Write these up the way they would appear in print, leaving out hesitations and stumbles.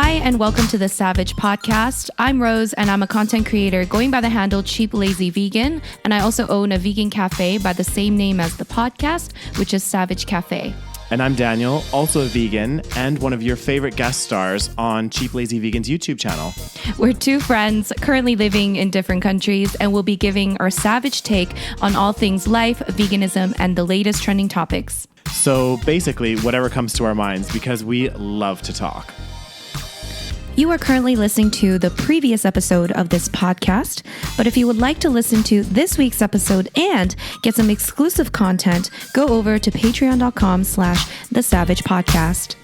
Hi, and welcome to the SaVeg podcast. I'm Rose, and I'm a content creator going by the handle Cheap Lazy Vegan, and I also own a vegan cafe by the same name as the podcast, which is SaVeg Cafe. And I'm Daniel, also a vegan, and one of your favorite guest stars on Cheap Lazy Vegan's YouTube channel. We're two friends currently living in different countries, and we'll be giving our savage take on all things life, veganism, and the latest trending topics. So basically, whatever comes to our minds, because we love to talk. You are currently listening to the previous episode of this podcast, but if you would like to listen to this week's episode and get some exclusive content, go over to patreon.com/thesavagepodcast.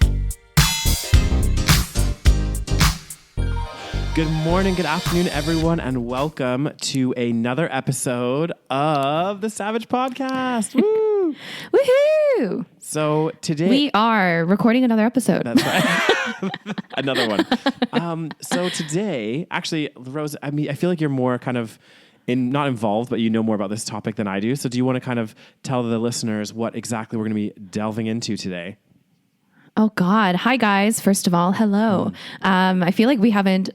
Good morning, good afternoon, everyone, and welcome to another episode of the SaVeg Podcast. Woo! Woohoo! So today... We are recording another episode. That's right. Another one. So today, actually, Rose, I feel like you're more kind of not involved, but you know more about this topic than I do. So do you want to kind of tell the listeners what exactly we're going to be delving into today? Oh God. Hi guys. First of all, hello. I feel like we haven't,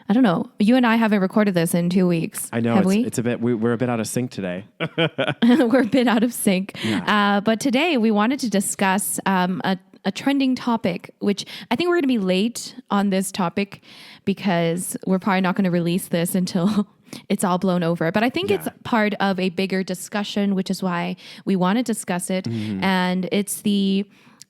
I don't know, you and I haven't recorded this in 2 weeks. I know. Have we? It's a bit, we're a bit out of sync today. We're a bit out of sync. Yeah. But today we wanted to discuss a trending topic, which I think we're going to be late on this topic because we're probably not going to release this until it's all blown over. But I think it's part of a bigger discussion, which is why we want to discuss it. Mm-hmm. And it's the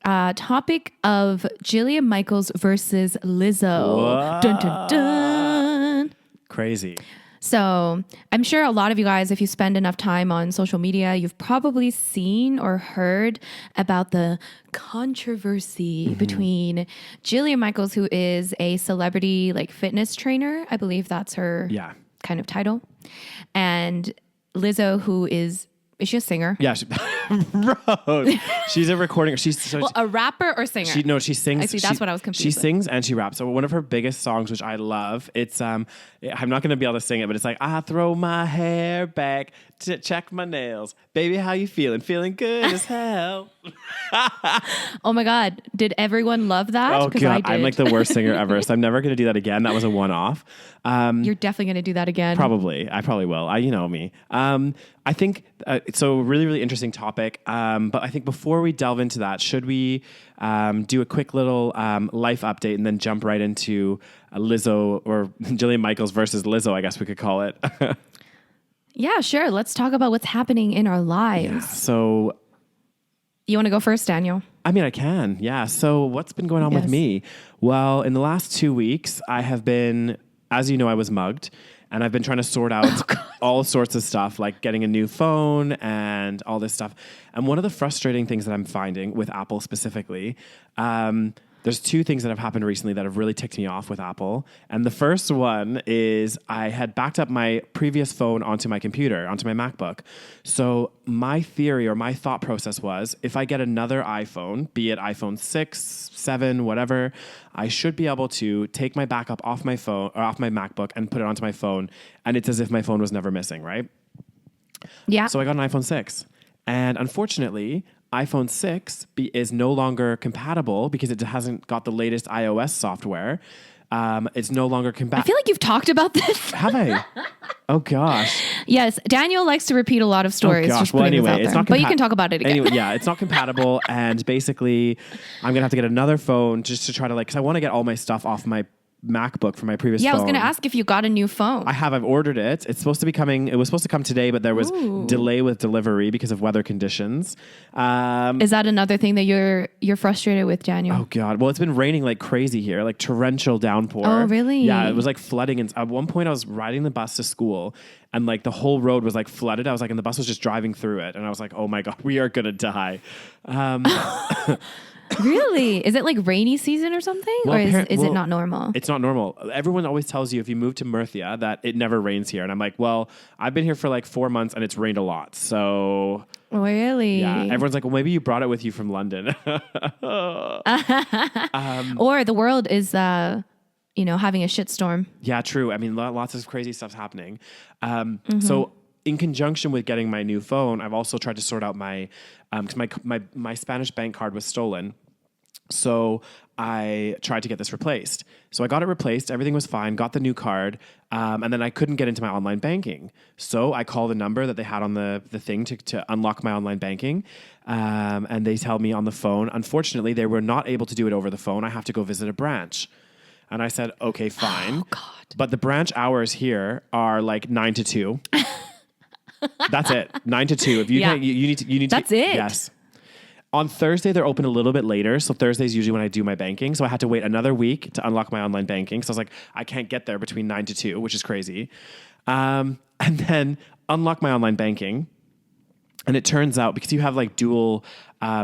topic of Jillian Michaels versus Lizzo. Whoa. Dun, dun, dun. Crazy. So I'm sure a lot of you guys, if you spend enough time on social media, you've probably seen or heard about the controversy between Jillian Michaels, who is a celebrity like fitness trainer. I believe that's her kind of title. And Lizzo, who is she a singer? Yeah. Rose. She's a recording. A rapper or singer? She sings. I see. That's what I was confused She with. sings and she raps. So one of her biggest songs, which I love, it's I'm not going to be able to sing it, but it's like, I throw my hair back to check my nails. Baby, how you feeling? Feeling good as hell. Oh my God. Did everyone love that? Oh God. I'm like the worst singer ever. So I'm never going to do that again. That was a one-off. You're definitely going to do that again. Probably. I probably will. You know me. I think so. Really, really interesting topic. But I think before we delve into that, should we do a quick little life update and then jump right into Lizzo or Jillian Michaels versus Lizzo, I guess we could call it. Yeah, sure. Let's talk about what's happening in our lives. Yeah, so you want to go first, Daniel? I mean, I can. Yeah. So what's been going on with me? Well, in the last 2 weeks, I have been, as you know, I was mugged. And I've been trying to sort out all sorts of stuff, like getting a new phone and all this stuff. And one of the frustrating things that I'm finding with Apple specifically, there's two things that have happened recently that have really ticked me off with Apple. And the first one is I had backed up my previous phone onto my computer, onto my MacBook. So my theory or my thought process was, if I get another iPhone, be it iPhone 6, 7, whatever, I should be able to take my backup off my phone or off my MacBook and put it onto my phone. And it's as if my phone was never missing, right? Yeah. So I got an iPhone 6. And unfortunately, iPhone 6 is no longer compatible because it hasn't got the latest iOS software. It's no longer compatible. I feel like you've talked about this. Have I? Oh, gosh. Yes. Daniel likes to repeat a lot of stories. Oh, gosh. Just well, putting this anyway, out it's there. not But you can talk about it again. Anyway, yeah, it's not compatible. And basically, I'm going to have to get another phone just to try to because I want to get all my stuff off my MacBook from my previous phone. Yeah, I was going to ask if you got a new phone. I've ordered it. It's supposed to be coming. It was supposed to come today, but there was delay with delivery because of weather conditions. Is that another thing that you're frustrated with, Daniel? Oh God. Well, it's been raining like crazy here, like torrential downpour. Oh, really? Yeah, it was like flooding. And at one point I was riding the bus to school and like the whole road was like flooded. I was like, and the bus was just driving through it. And I was like, oh my God, we are going to die. Really? Is it like rainy season or something? Well, or is it not normal? It's not normal. Everyone always tells you if you move to Murcia that it never rains here. And I'm like, well, I've been here for like 4 months and it's rained a lot. So really? Yeah. Everyone's like, well, maybe you brought it with you from London. Or the world is, having a shitstorm. Yeah, true. I mean, lots of crazy stuff's happening. So in conjunction with getting my new phone, I've also tried to sort out my, because my Spanish bank card was stolen. So I tried to get this replaced. So I got it replaced. Everything was fine. Got the new card. And then I couldn't get into my online banking. So I called the number that they had on the thing to unlock my online banking. And they tell me on the phone, unfortunately, they were not able to do it over the phone. I have to go visit a branch. And I said, okay, fine. Oh, God. But the branch hours here are like 9 to 2. That's it. 9 to 2. If you you need to. That's it. Yes. On Thursday, they're open a little bit later. So Thursday is usually when I do my banking. So I had to wait another week to unlock my online banking. So I was like, I can't get there between 9 to 2, which is crazy. And then unlock my online banking. And it turns out because you have like dual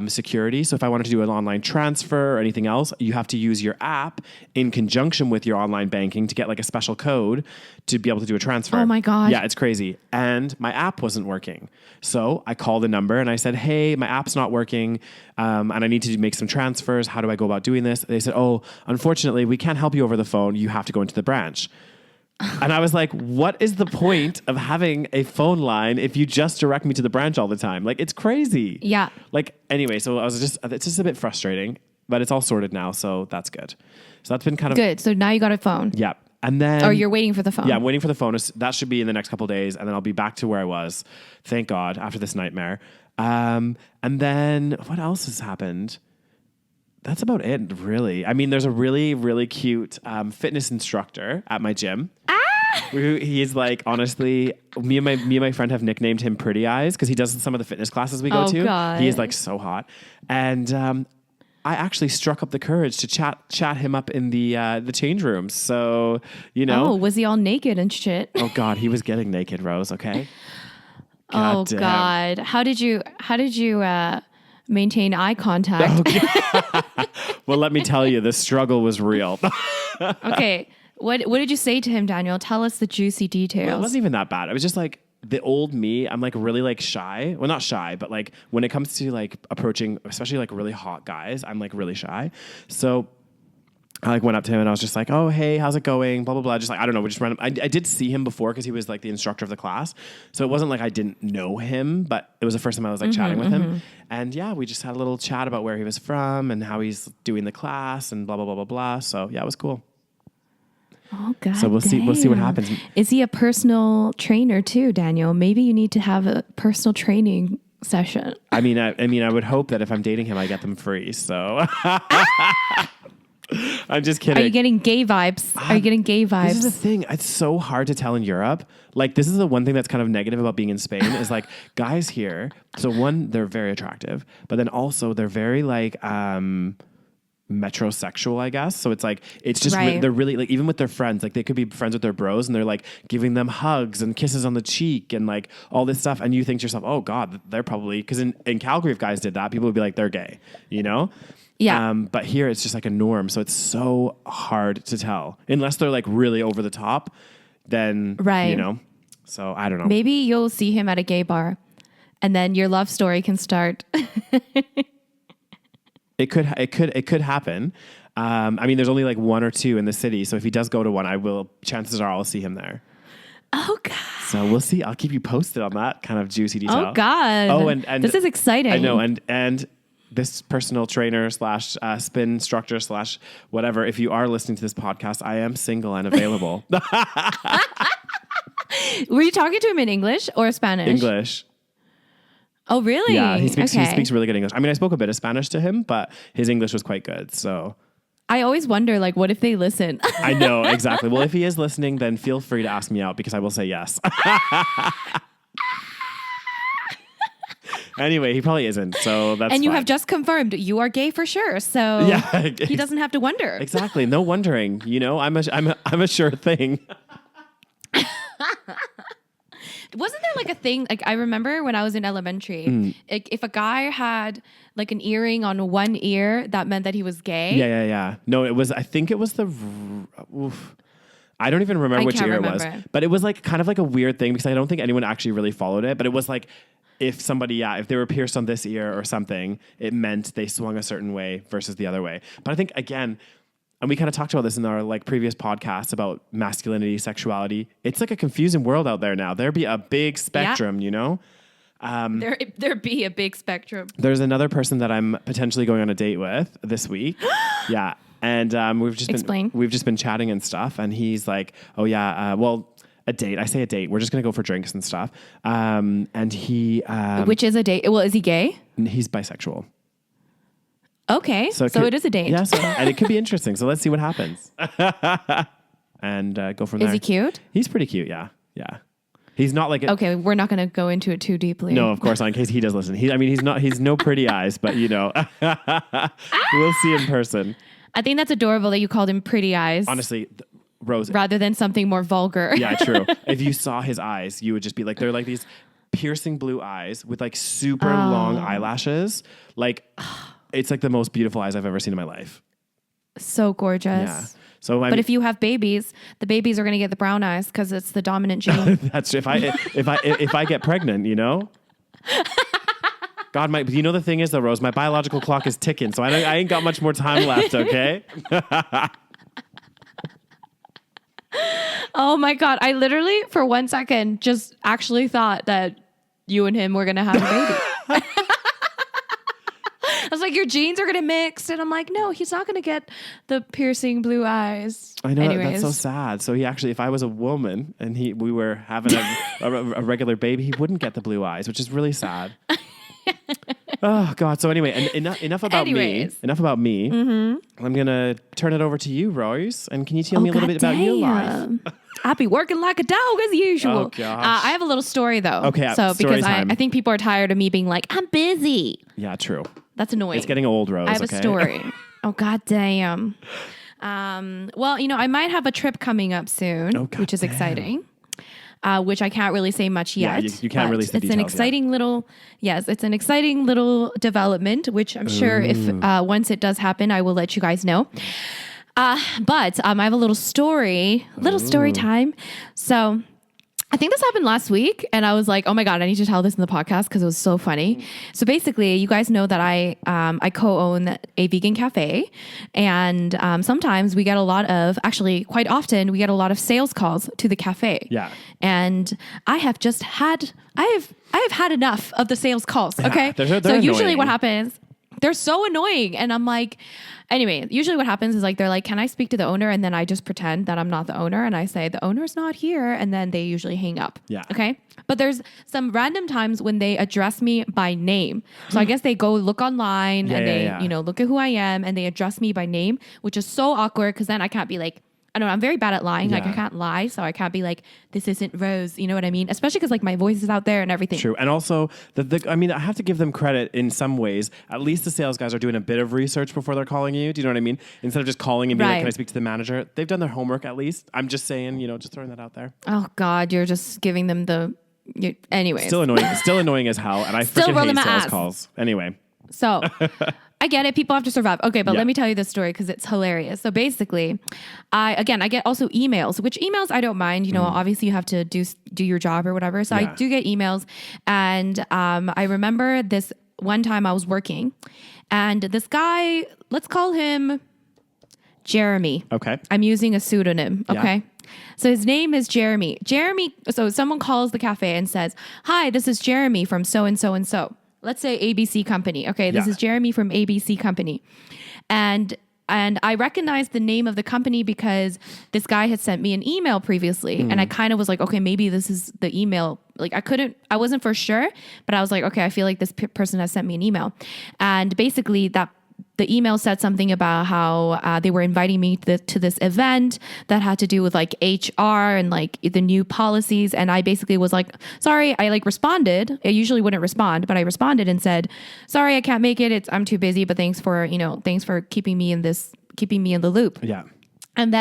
security. So if I wanted to do an online transfer or anything else, you have to use your app in conjunction with your online banking to get like a special code to be able to do a transfer. Oh my God. Yeah, it's crazy. And my app wasn't working. So I called the number and I said, hey, my app's not working. And I need to make some transfers. How do I go about doing this? They said, oh, unfortunately, we can't help you over the phone. You have to go into the branch. And I was like, what is the point of having a phone line if you just direct me to the branch all the time? Like, it's crazy. Yeah. Like, anyway, so it's just a bit frustrating, but it's all sorted now. So that's good. So that's been kind of good. So now you got a phone. Yeah. And then, or you're waiting for the phone. Yeah, I'm waiting for the phone. That should be in the next couple of days. And then I'll be back to where I was. Thank God, after this nightmare. And then what else has happened? That's about it, really. I mean, there's a really, really cute fitness instructor at my gym. He's like, honestly, me and my friend have nicknamed him Pretty Eyes because he does some of the fitness classes we go to. God. He is like so hot. And I actually struck up the courage to chat him up in the change rooms. So, you know. Oh, was he all naked and shit? Oh God, he was getting naked, Rose, okay? God damn. God. How did you maintain eye contact? Okay. Well, let me tell you, the struggle was real. Okay. What did you say to him, Daniel? Tell us the juicy details. Well, it wasn't even that bad. It was just like the old me. I'm like really like shy. Well, not shy, but like when it comes to like approaching, especially like really hot guys, I'm like really shy. So I like went up to him and I was just like, oh, hey, how's it going? Blah, blah, blah. Just like, I don't know. We just ran. I did see him before because he was like the instructor of the class. So it wasn't like I didn't know him, but it was the first time I was like chatting with him. And yeah, we just had a little chat about where he was from and how he's doing the class and blah, blah, blah, blah, blah. So yeah, it was cool. Oh God! So we'll see what happens. Is he a personal trainer too, Daniel? Maybe you need to have a personal training session. I mean, I would hope that if I'm dating him, I get them free. So I'm just kidding. Are you getting gay vibes? This is the thing. It's so hard to tell in Europe. Like, this is the one thing that's kind of negative about being in Spain is like guys here. So one, they're very attractive, but then also they're very like metrosexual, I guess. So it's like, it's just, they're really like, even with their friends, like they could be friends with their bros and they're like giving them hugs and kisses on the cheek and like all this stuff. And you think to yourself, oh God, they're probably, because in Calgary, if guys did that, people would be like, they're gay, you know? Yeah. But here it's just like a norm. So it's so hard to tell unless they're like really over the top, then, you know, so I don't know. Maybe you'll see him at a gay bar and then your love story can start. It could happen. I mean, there's only like one or two in the city. So if he does go to one, chances are I'll see him there. Oh God. So we'll see. I'll keep you posted on that kind of juicy detail. Oh God. Oh, and this is exciting. I know. And this personal trainer / spin instructor / whatever, if you are listening to this podcast, I am single and available. Were you talking to him in English or Spanish? English. Oh, really? Yeah, he speaks really good English. I mean, I spoke a bit of Spanish to him, but his English was quite good. So I always wonder, like, what if they listen? I know, exactly. Well, if he is listening, then feel free to ask me out because I will say yes. Anyway, he probably isn't, so that's And you fine. have just confirmed you are gay for sure, so yeah, he doesn't have to wonder. Exactly, no wondering. You know, I'm a sure thing. Wasn't there like a thing, like I remember when I was in elementary, like if a guy had like an earring on one ear, that meant that he was gay? Yeah. No, I think it was I don't even remember which ear it was. But it was like kind of like a weird thing because I don't think anyone actually really followed it. But it was like if somebody, if they were pierced on this ear or something, it meant they swung a certain way versus the other way. But I think, again, and we kind of talked about this in our like previous podcasts about masculinity, sexuality. It's like a confusing world out there now. There'd be a big spectrum, you know? There be a big spectrum. There's another person that I'm potentially going on a date with this week. Yeah. And we've just been chatting and stuff. And he's like, oh yeah, a date. I say a date. We're just going to go for drinks and stuff. And he... Which is a date? Well, is he gay? He's bisexual. Okay. So it is a date. Yeah. And it could be interesting. So let's see what happens. And go from there. Is he cute? He's pretty cute. Yeah. Yeah. He's not like... Okay. We're not going to go into it too deeply. No, of course not. In case he does listen. He's no pretty eyes, but we'll see in person. I think that's adorable that you called him pretty eyes. Honestly, Rose. Rather than something more vulgar. Yeah, true. If you saw his eyes, you would just be like, they're like these piercing blue eyes with like super long eyelashes. Like, it's like the most beautiful eyes I've ever seen in my life. So gorgeous. Yeah. So, but if you have babies, the babies are going to get the brown eyes because it's the dominant gene. That's if I get pregnant, God, the thing is though, Rose, my biological clock is ticking, so I ain't got much more time left. Okay. Oh my God! I literally, for 1 second, just actually thought that you and him were gonna have a baby. I was like, your genes are gonna mix, and I'm like, no, he's not gonna get the piercing blue eyes. I know. That's so sad. So he actually, if I was a woman and we were having a regular baby, he wouldn't get the blue eyes, which is really sad. Oh God. So anyway, and enough about me. Enough about me. Mm-hmm. I'm gonna turn it over to you, Royce. And can you tell me a little bit about your life? I'll be working like a dog as usual. Oh gosh. I have a little story though. Okay. So because I think people are tired of me being like, I'm busy. Yeah. True. That's annoying. It's getting old, Rose. I have a story. Oh God damn. Well, I might have a trip coming up soon, which is exciting. Which I can't really say much yet. Yeah, you can't release the details. It's an exciting it's an exciting little development, which I'm sure if once it does happen, I will let you guys know. But I have a little story time. So I think this happened last week, and I was like, oh my God, I need to tell this in the podcast because it was so funny. So basically, you guys know that I co-own a vegan cafe, and sometimes we get quite often, we get a lot of sales calls to the cafe. Yeah. And I have had enough of the sales calls, okay? They're so usually annoying. what happens, they're so annoying, and I'm like... Anyway, usually what happens is they're like, can I speak to the owner? And then I just pretend that I'm not the owner. And I say, the owner's not here. And then they usually hang up. Yeah. Okay. But there's some random times when they address me by name. So I guess they go look online and they look at who I am and they address me by name, which is so awkward because then I can't be like, I don't know, I'm very bad at lying. Yeah. Like I can't lie. So I can't be like, this isn't Rose. You know what I mean? Especially because like my voice is out there and everything. True. And also, I have to give them credit in some ways. At least the sales guys are doing a bit of research before they're calling you. Do you know what I mean? Instead of just calling and being like, can I speak to the manager? They've done their homework at least. I'm just saying, just throwing that out there. Oh God, you're just giving them anyways. Still annoying as hell. And I freaking hate sales calls. Anyway. So I get it. People have to survive. Okay, but let me tell you this story because it's hilarious. So basically, I get also emails, which emails I don't mind. Obviously you have to do your job or whatever. So I do get emails. And I remember this one time I was working and this guy, let's call him Jeremy. Okay. I'm using a pseudonym. Okay. Yeah. So his name is Jeremy. So someone calls the cafe and says, hi, this is Jeremy from so-and-so and so. Let's say ABC Company. Okay, this is Jeremy from ABC Company. And I recognized the name of the company because this guy had sent me an email previously. And I kind of was like, okay, maybe this is the email. Like I wasn't for sure, but I was like, okay, I feel like this person has sent me an email. And basically the email said something about how they were inviting me to this event that had to do with like HR and like the new policies. And I basically was like, sorry, I responded. I usually wouldn't respond, but I responded and said, sorry, I can't make it. I'm too busy, but thanks for keeping me in the loop. Yeah. And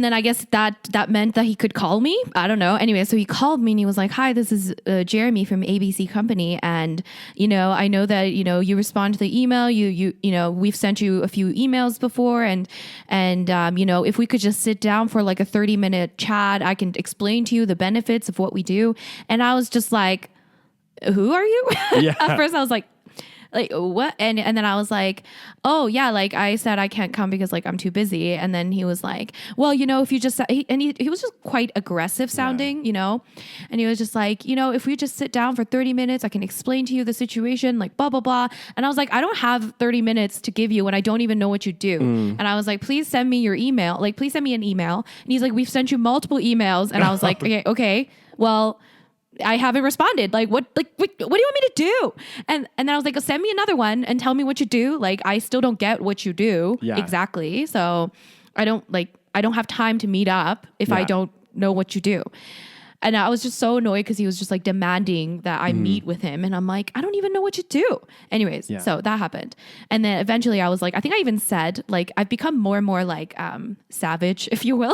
then I guess that meant that he could call me. I don't know. Anyway, so he called me and he was like, hi, this is Jeremy from ABC Company. And, I know that, you respond to the email, we've sent you a few emails before. And if we could just sit down for like a 30-minute chat, I can explain to you the benefits of what we do. And I was just like, who are you? Yeah. At first I was like, Like, what? And then I was like, oh yeah, like I said I can't come because like I'm too busy. And then he was like, well, if you just, he was just quite aggressive sounding, and he was just like, if we just sit down for 30 minutes, I can explain to you the situation, like blah, blah, blah. And I was like, I don't have 30 minutes to give you when I don't even know what you do. And I was like, please send me your email. Like, please send me an email. And he's like, we've sent you multiple emails. And I was like, okay, well, I haven't responded. Like, what do you want me to do? And then I was like, send me another one and tell me what you do. Like, I still don't get what you do exactly. So I don't have time to meet up if I don't know what you do. And I was just so annoyed because he was just like demanding that I meet with him. And I'm like, I don't even know what you do. Anyways, so that happened. And then eventually I was like, I think I even said, like, I've become more and more like SaVeg, if you will,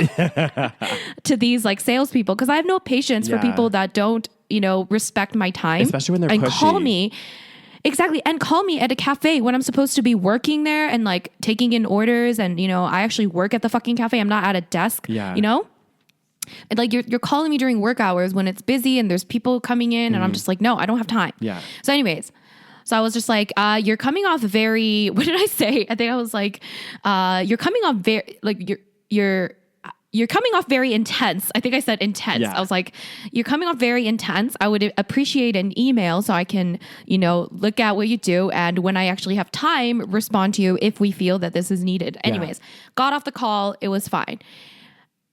to these like salespeople. Because I have no patience for people that don't, respect my time. Especially when they're pushy. Call me. Exactly. And call me at a cafe when I'm supposed to be working there and like taking in orders. And, I actually work at the fucking cafe. I'm not at a desk, And like you're calling me during work hours when it's busy and there's people coming in and I'm just like, no, I don't have time. Yeah. So anyways, so I was just like, you're coming off very, what did I say? I think I was like, you're coming off very, like you're coming off very intense. I think I said intense. Yeah. I was like, you're coming off very intense. I would appreciate an email so I can, look at what you do. And when I actually have time, respond to you if we feel that this is needed. Anyways, got off the call. It was fine.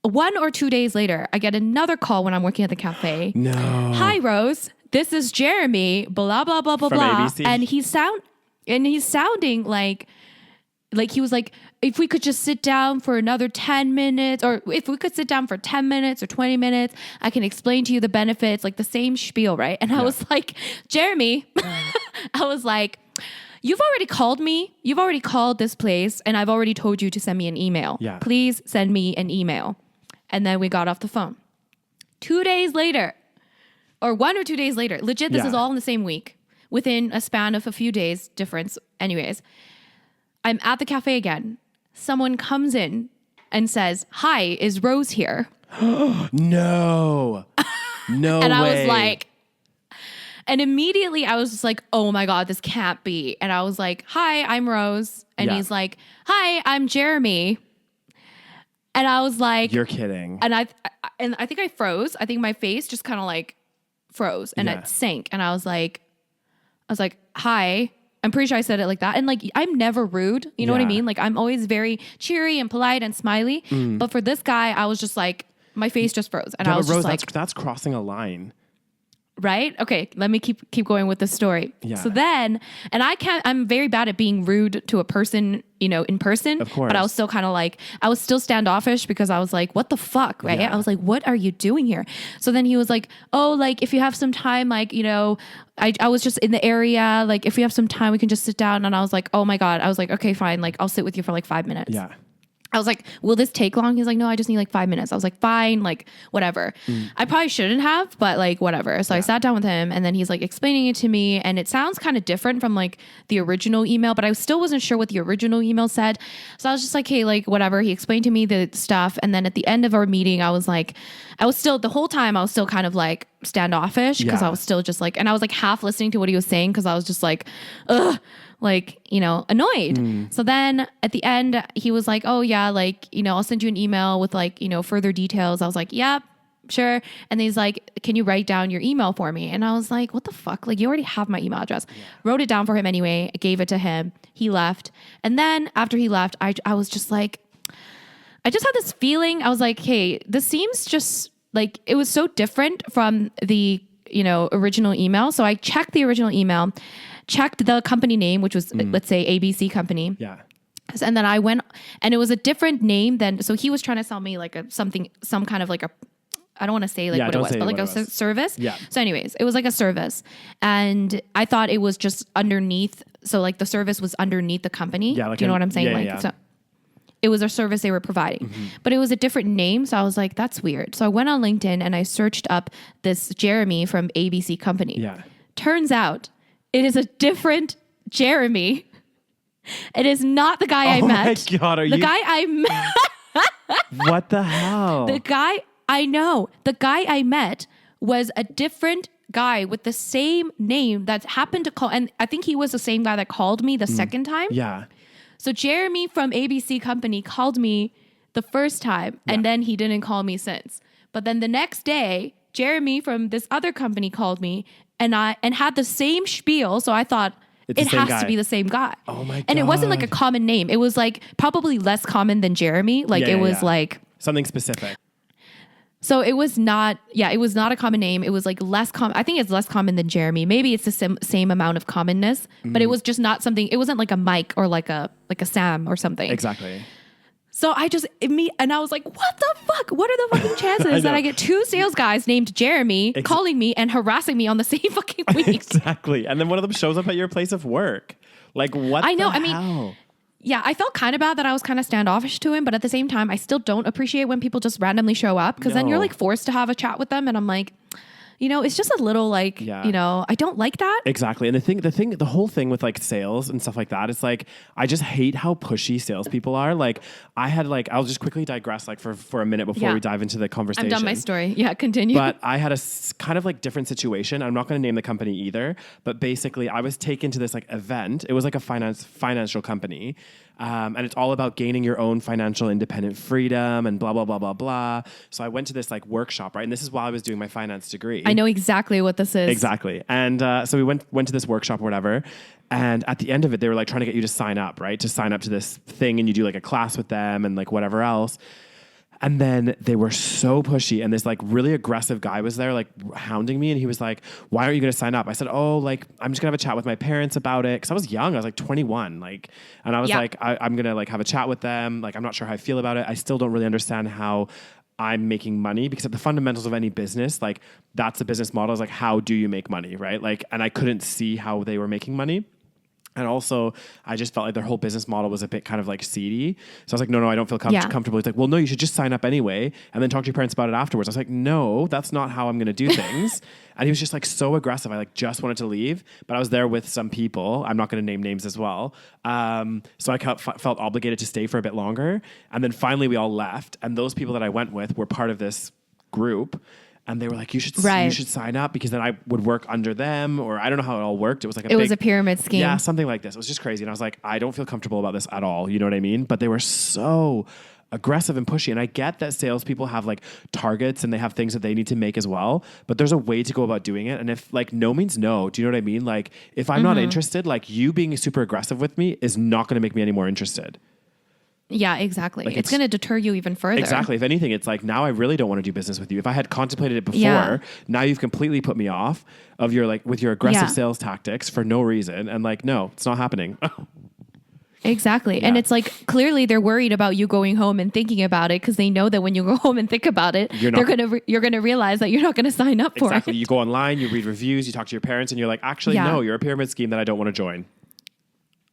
1 or 2 days later, I get another call when I'm working at the cafe. No. Hi, Rose. This is Jeremy. Blah blah blah blah From blah. ABC? And he's sounding like he was like, if we could just sit down for another 10 minutes, or if we could sit down for 10 minutes or 20 minutes, I can explain to you the benefits, like the same spiel, right? And I was like, Jeremy, I was like, you've already called me. You've already called this place, and I've already told you to send me an email. Yeah. Please send me an email. And then we got off the phone. 2 days later, or 1 or 2 days later, legit, this is all in the same week, within a span of a few days difference. Anyways, I'm at the cafe again. Someone comes in and says, hi, is Rose here? No. No And I way. was like, and immediately I was just like, oh my God, this can't be. And I was like, hi, I'm Rose. And he's like, hi, I'm Jeremy. And I was like, you're kidding. And I think I froze. I think my face just kind of like froze and it sank. And I was like, hi. I'm pretty sure I said it like that. And like, I'm never rude. You know what I mean? Like, I'm always very cheery and polite and smiley. But for this guy, I was just like, my face just froze. And I was Rose, just like, that's crossing a line. Right? Okay, let me keep going with the story. Yeah. So then, and I'm very bad at being rude to a person, in person. Of course. But I was still kind of like, I was still standoffish because I was like, what the fuck, right? Yeah. I was like, what are you doing here? So then he was like, oh, like if you have some time, like, I was just in the area, like if you have some time, we can just sit down. And I was like, oh my God. I was like, okay, fine. Like I'll sit with you for like 5 minutes. Yeah. I was like, will this take long? He's like, no, I just need like 5 minutes. I was like, fine, like whatever. I probably shouldn't have, but like whatever. So I sat down with him and then he's like explaining it to me and it sounds kind of different from like the original email, but I still wasn't sure what the original email said. So I was just like, hey, like whatever. He explained to me the stuff. And then at the end of our meeting, I was still, the whole time I was still kind of like standoffish because I was still just like, and I was like half listening to what he was saying because I was just like, ugh. Like, annoyed. So then at the end, he was like, oh yeah, like, I'll send you an email with like, further details. I was like, yep, sure. And then he's like, can you write down your email for me? And I was like, what the fuck? Like, you already have my email address. Yeah. Wrote it down for him anyway. I gave it to him. He left. And then after he left, I was just like, I just had this feeling. I was like, hey, this seems just like, it was so different from the, original email. So I checked the original email, checked the company name, which was, let's say, ABC company. Yeah. And then I went, and it was a different name than, so he was trying to sell me like some kind of like a, I don't want to say like what it was, but like a service. Yeah. So anyways, it was like a service. And I thought it was just underneath. So like the service was underneath the company. Yeah, like do you know what I'm saying? Yeah, So it was a service they were providing, but it was a different name. So I was like, that's weird. So I went on LinkedIn and I searched up this Jeremy from ABC company. Yeah. Turns out it is a different Jeremy. It is not the guy I met. Oh my God, the guy I met. What the hell? The guy I met was a different guy with the same name that happened to call, and I think he was the same guy that called me the second time. Yeah. So Jeremy from ABC Company called me the first time, and then he didn't call me since. But then the next day, Jeremy from this other company called me and had the same spiel. So I thought it has to be the same guy. Oh my God. And it wasn't like a common name. It was like probably less common than Jeremy. Like it was like something specific. So it was not a common name. It was like less common. I think it's less common than Jeremy. Maybe it's the same amount of commonness, but it was just not something, it wasn't like a Mike or like a Sam or something. Exactly. So I was like, what the fuck? What are the fucking chances that I get two sales guys named Jeremy calling me and harassing me on the same fucking week? Exactly. And then one of them shows up at your place of work. Like, what I know. the hell? Yeah, I felt kind of bad that I was kind of standoffish to him, but at the same time, I still don't appreciate when people just randomly show up, because then you're like forced to have a chat with them, and I'm like, it's just a little like, I don't like that. Exactly. And the whole thing with like sales and stuff like that, it's like, I just hate how pushy salespeople are. Like I'll just quickly digress like for a minute before we dive into the conversation. I've done my story. Yeah, continue. But I had a kind of like different situation. I'm not going to name the company either, but basically I was taken to this like event. It was like a financial company. And it's all about gaining your own financial independent freedom and blah, blah, blah, blah, blah. So I went to this like workshop, right? And this is while I was doing my finance degree. I know exactly what this is. Exactly. And so we went to this workshop or whatever. And at the end of it, they were like trying to get you to sign up, right? To sign up to this thing, and you do like a class with them and like whatever else. And then they were so pushy, and this like really aggressive guy was there like hounding me, and he was like, why aren't you going to sign up? I said, oh, like I'm just gonna have a chat with my parents about it, because I was young. I was like 21, like, and I was like, I'm gonna like have a chat with them. Like, I'm not sure how I feel about it. I still don't really understand how I'm making money, because at the fundamentals of any business, like that's the business model, is like, how do you make money, right? Like, and I couldn't see how they were making money. And also, I just felt like their whole business model was a bit kind of like seedy. So I was like, no, I don't feel comfortable. He's like, well, no, you should just sign up anyway and then talk to your parents about it afterwards. I was like, no, that's not how I'm going to do things. And he was just like so aggressive. I like just wanted to leave, but I was there with some people. I'm not going to name names as well. So I felt obligated to stay for a bit longer. And then finally we all left. And those people that I went with were part of this group. And they were like, you should sign up, because then I would work under them, or I don't know how it all worked. It was like it was a pyramid scheme. Yeah, something like this. It was just crazy. And I was like, I don't feel comfortable about this at all. You know what I mean? But they were so aggressive and pushy. And I get that salespeople have like targets and they have things that they need to make as well, but there's a way to go about doing it. And if like no means no, do you know what I mean? Like if I'm not interested, like you being super aggressive with me is not going to make me any more interested. Yeah, exactly. Like it's going to deter you even further. Exactly. If anything, it's like, now I really don't want to do business with you. If I had contemplated it before, now you've completely put me off of your like with your aggressive sales tactics for no reason. And like, no, it's not happening. Exactly. Yeah. And it's like, clearly they're worried about you going home and thinking about it, because they know that when you go home and think about it, you're going to realize that you're not going to sign up for it. Exactly. You go online, you read reviews, you talk to your parents, and you're like, actually, no, you're a pyramid scheme that I don't want to join.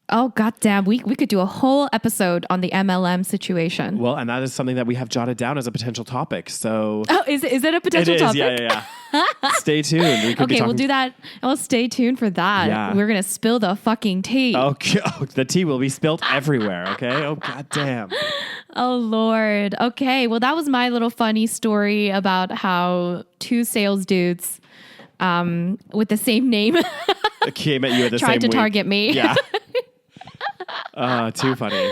Oh, goddamn. We could do a whole episode on the MLM situation. Well, and that is something that we have jotted down as a potential topic. So, is it a potential topic? Yeah. Stay tuned. We'll do that. Well, stay tuned for that. Yeah. We're going to spill the fucking tea. Okay. The tea will be spilled everywhere. Okay. Oh, goddamn. Oh, Lord. Okay. Well, that was my little funny story about how two sales dudes with the same name came at you at the same tried to week. Target me. Yeah. Too funny.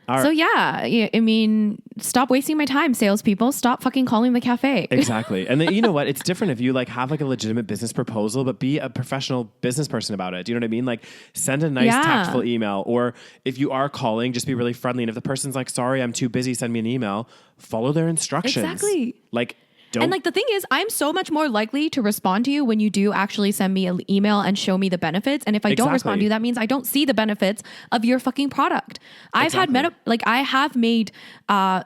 So yeah, I mean, stop wasting my time, salespeople. Stop fucking calling the cafe. Exactly. And then, you know what? It's different if you like have like a legitimate business proposal, but be a professional business person about it. Do you know what I mean? Like send a nice tactful email, or if you are calling, just be really friendly. And if the person's like, sorry, I'm too busy, send me an email, follow their instructions. Exactly. Like, and like the thing is, I'm so much more likely to respond to you when you do actually send me an email and show me the benefits. And if I don't respond to you, that means I don't see the benefits of your fucking product. I have made, I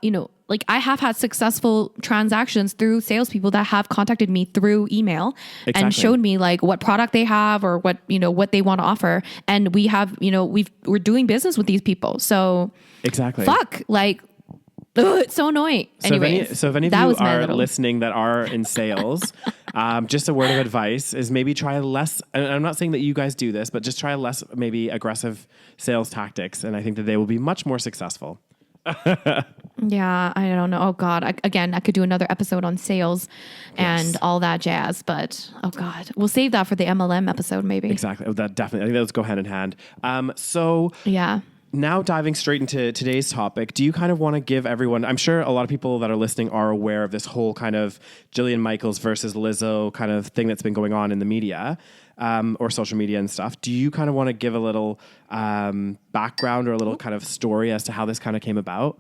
have had successful transactions through salespeople that have contacted me through email and showed me like what product they have or what they want to offer. And we have, we're doing business with these people. So fuck, like, it's so annoying. So if any of you are listening that are in sales, just a word of advice is maybe try less. And I'm not saying that you guys do this, but just try less maybe aggressive sales tactics. And I think that they will be much more successful. Yeah, I don't know. Oh God. I could do another episode on sales and all that jazz, but oh God, we'll save that for the MLM episode maybe. Exactly. Oh, that definitely, I think those go hand in hand. So Yeah. now diving straight into today's topic, do you kind of want to give everyone, I'm sure a lot of people that are listening are aware of this whole kind of Jillian Michaels versus Lizzo kind of thing that's been going on in the media, or social media and stuff. Do you kind of want to give a little background or a little kind of story as to how this kind of came about?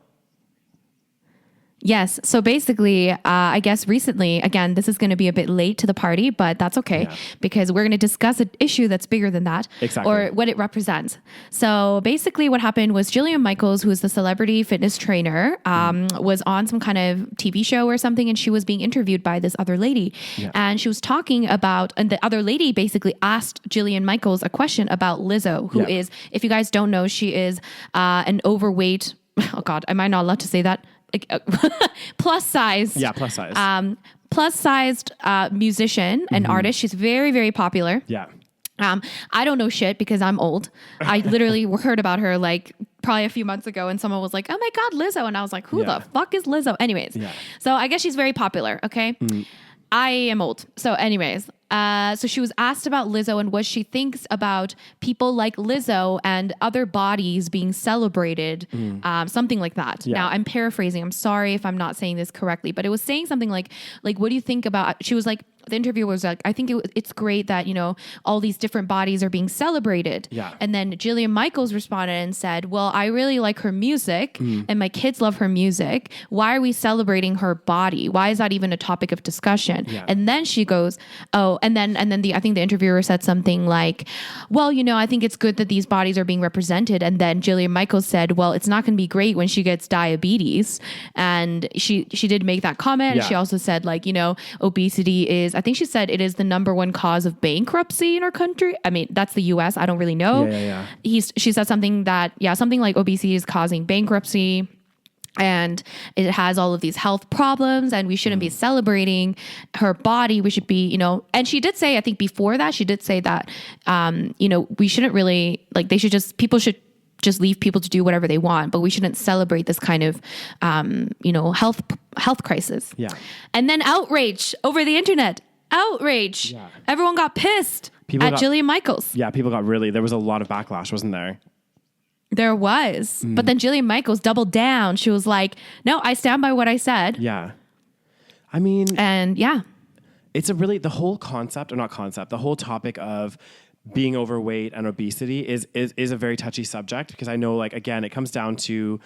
Yes. So basically, I guess recently, again, this is going to be a bit late to the party, but that's okay because we're going to discuss an issue that's bigger than that or what it represents. So basically what happened was Jillian Michaels, who is the celebrity fitness trainer, was on some kind of TV show or something, and she was being interviewed by this other lady. Yeah. And she was talking about, and the other lady basically asked Jillian Michaels a question about Lizzo, who is, if you guys don't know, she is an overweight, oh God, am I not allowed to say that? Plus size. Yeah, plus sized musician and artist. She's very, very popular. Yeah. I don't know shit because I'm old. I literally heard about her like probably a few months ago and someone was like, oh my God, Lizzo. And I was like, who the fuck is Lizzo? Anyways. Yeah. So I guess she's very popular. Okay. I am old. So anyways, so she was asked about Lizzo and what she thinks about people like Lizzo and other bodies being celebrated, something like that. Yeah. Now I'm paraphrasing. I'm sorry if I'm not saying this correctly, but it was saying something like, what do you think about, she was like, the interviewer was like, I think it's great that, you know, all these different bodies are being celebrated. Yeah. And then Jillian Michaels responded and said, well, I really like her music and my kids love her music. Why are we celebrating her body? Why is that even a topic of discussion? Yeah. And then she goes, oh, and then I think the interviewer said something like, well, you know, I think it's good that these bodies are being represented. And then Jillian Michaels said, well, it's not going to be great when she gets diabetes. And she did make that comment. Yeah. And she also said, like, you know, obesity is, I think she said it is the number one cause of bankruptcy in our country. I mean, that's the US. I don't really know. She said something that, something like obesity is causing bankruptcy and it has all of these health problems and we shouldn't be celebrating her body. We should be, you know, and she did say, I think before that, she did say that, you know, we shouldn't really, like, people should just leave people to do whatever they want, but we shouldn't celebrate this kind of, you know, health crisis. Yeah. And then outrage over the internet. Outrage. Yeah. Everyone got pissed at Jillian Michaels. Yeah, people got there was a lot of backlash, wasn't there? There was. But then Jillian Michaels doubled down. She was like, no, I stand by what I said. Yeah. I mean. And yeah. It's the whole concept, or not concept, the whole topic of being overweight and obesity is a very touchy subject because I know, like, again, it comes down to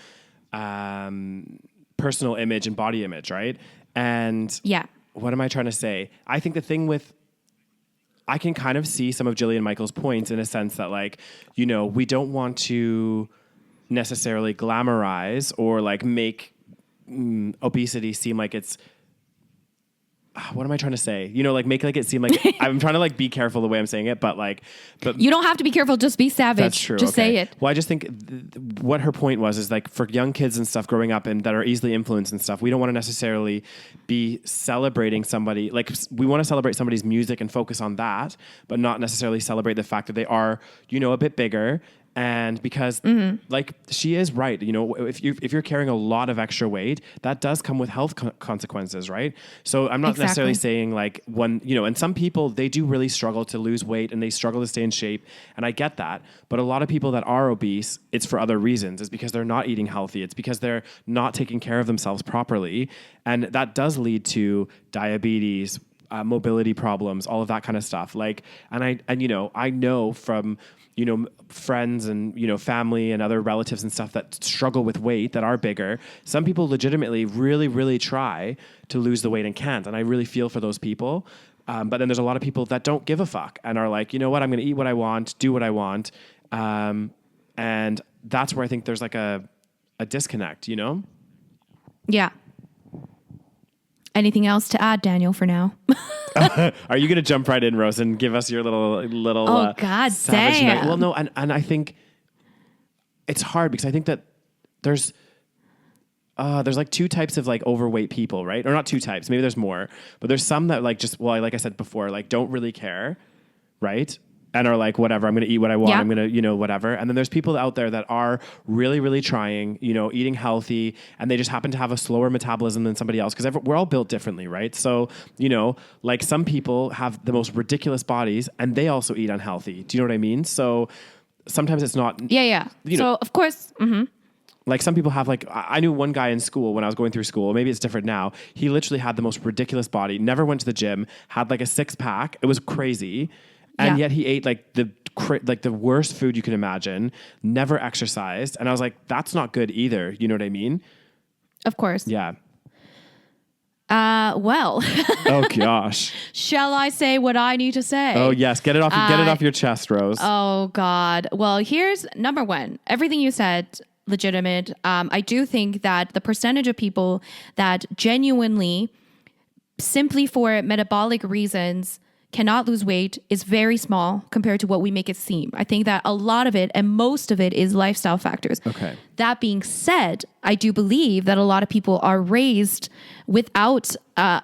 personal image and body image, right? And yeah. What am I trying to say? I think the thing I can kind of see some of Jillian Michaels' points in a sense that, like, you know, we don't want to necessarily glamorize or like make obesity seem like it's, what am I trying to say? You know, like make like it seem like I'm trying to like be careful the way I'm saying it, but you don't have to be careful. Just be savage. That's true. Just say it. Well, I just think what her point is like for young kids and stuff growing up and that are easily influenced and stuff, we don't want to necessarily be celebrating somebody. Like we want to celebrate somebody's music and focus on that, but not necessarily celebrate the fact that they are, you know, a bit bigger. And because like she is right, you know, if you're carrying a lot of extra weight, that does come with health consequences, right? So I'm not necessarily saying like one, you know, and some people, they do really struggle to lose weight and they struggle to stay in shape. And I get that. But a lot of people that are obese, it's for other reasons. It's because they're not eating healthy. It's because they're not taking care of themselves properly. And that does lead to diabetes, mobility problems, all of that kind of stuff. Like, and you know, I know from, you know, friends and, you know, family and other relatives and stuff that struggle with weight that are bigger. Some people legitimately really, really try to lose the weight and can't. And I really feel for those people. But then there's a lot of people that don't give a fuck and are like, you know what, I'm going to eat what I want, do what I want. And that's where I think there's like a disconnect, you know? Yeah. Anything else to add, Daniel, for now? Are you going to jump right in, Rose, and give us your little? Oh God, damn! Well, no, and I think it's hard because I think that there's like two types of like overweight people, right? Or not two types, maybe there's more, but there's some that like just like I said before, like don't really care, right? and are like, whatever, I'm going to eat what I want. Yeah. I'm going to, whatever. And then there's people out there that are really, really trying, eating healthy, and they just happen to have a slower metabolism than somebody else, because we're all built differently, right? So, like some people have the most ridiculous bodies and they also eat unhealthy. Do you know what I mean? So sometimes it's not. Yeah. So of course. Mm-hmm. Like some people have I knew one guy in school when I was going through school, maybe it's different now. He literally had the most ridiculous body, never went to the gym, had like a 6-pack. It was crazy. And yet he ate like the worst food you can imagine, never exercised. And I was like, that's not good either. You know what I mean? Of course. Yeah. Well. Oh gosh. Shall I say what I need to say? Oh yes. Get it off your chest, Rose. Oh God. Well, here's number one. Everything you said, legitimate. I do think that the percentage of people that genuinely, simply for metabolic reasons, cannot lose weight is very small compared to what we make it seem. I think that a lot of it and most of it is lifestyle factors. Okay. That being said, I do believe that a lot of people are raised without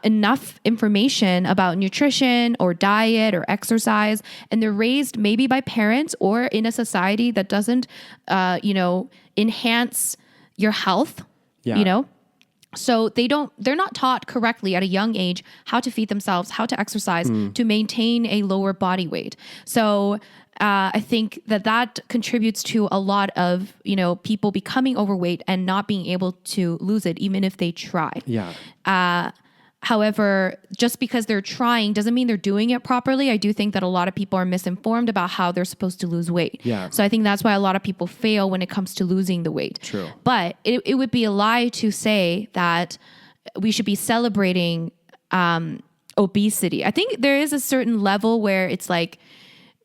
enough information about nutrition or diet or exercise. And they're raised maybe by parents or in a society that doesn't, enhance your health, So they're not taught correctly at a young age how to feed themselves, how to exercise to maintain a lower body weight. So I think that contributes to a lot of, people becoming overweight and not being able to lose it, even if they try. Yeah. However, just because they're trying doesn't mean they're doing it properly. I do think that a lot of people are misinformed about how they're supposed to lose weight. Yeah. So I think that's why a lot of people fail when it comes to losing the weight. True. But it would be a lie to say that we should be celebrating obesity. I think there is a certain level where it's like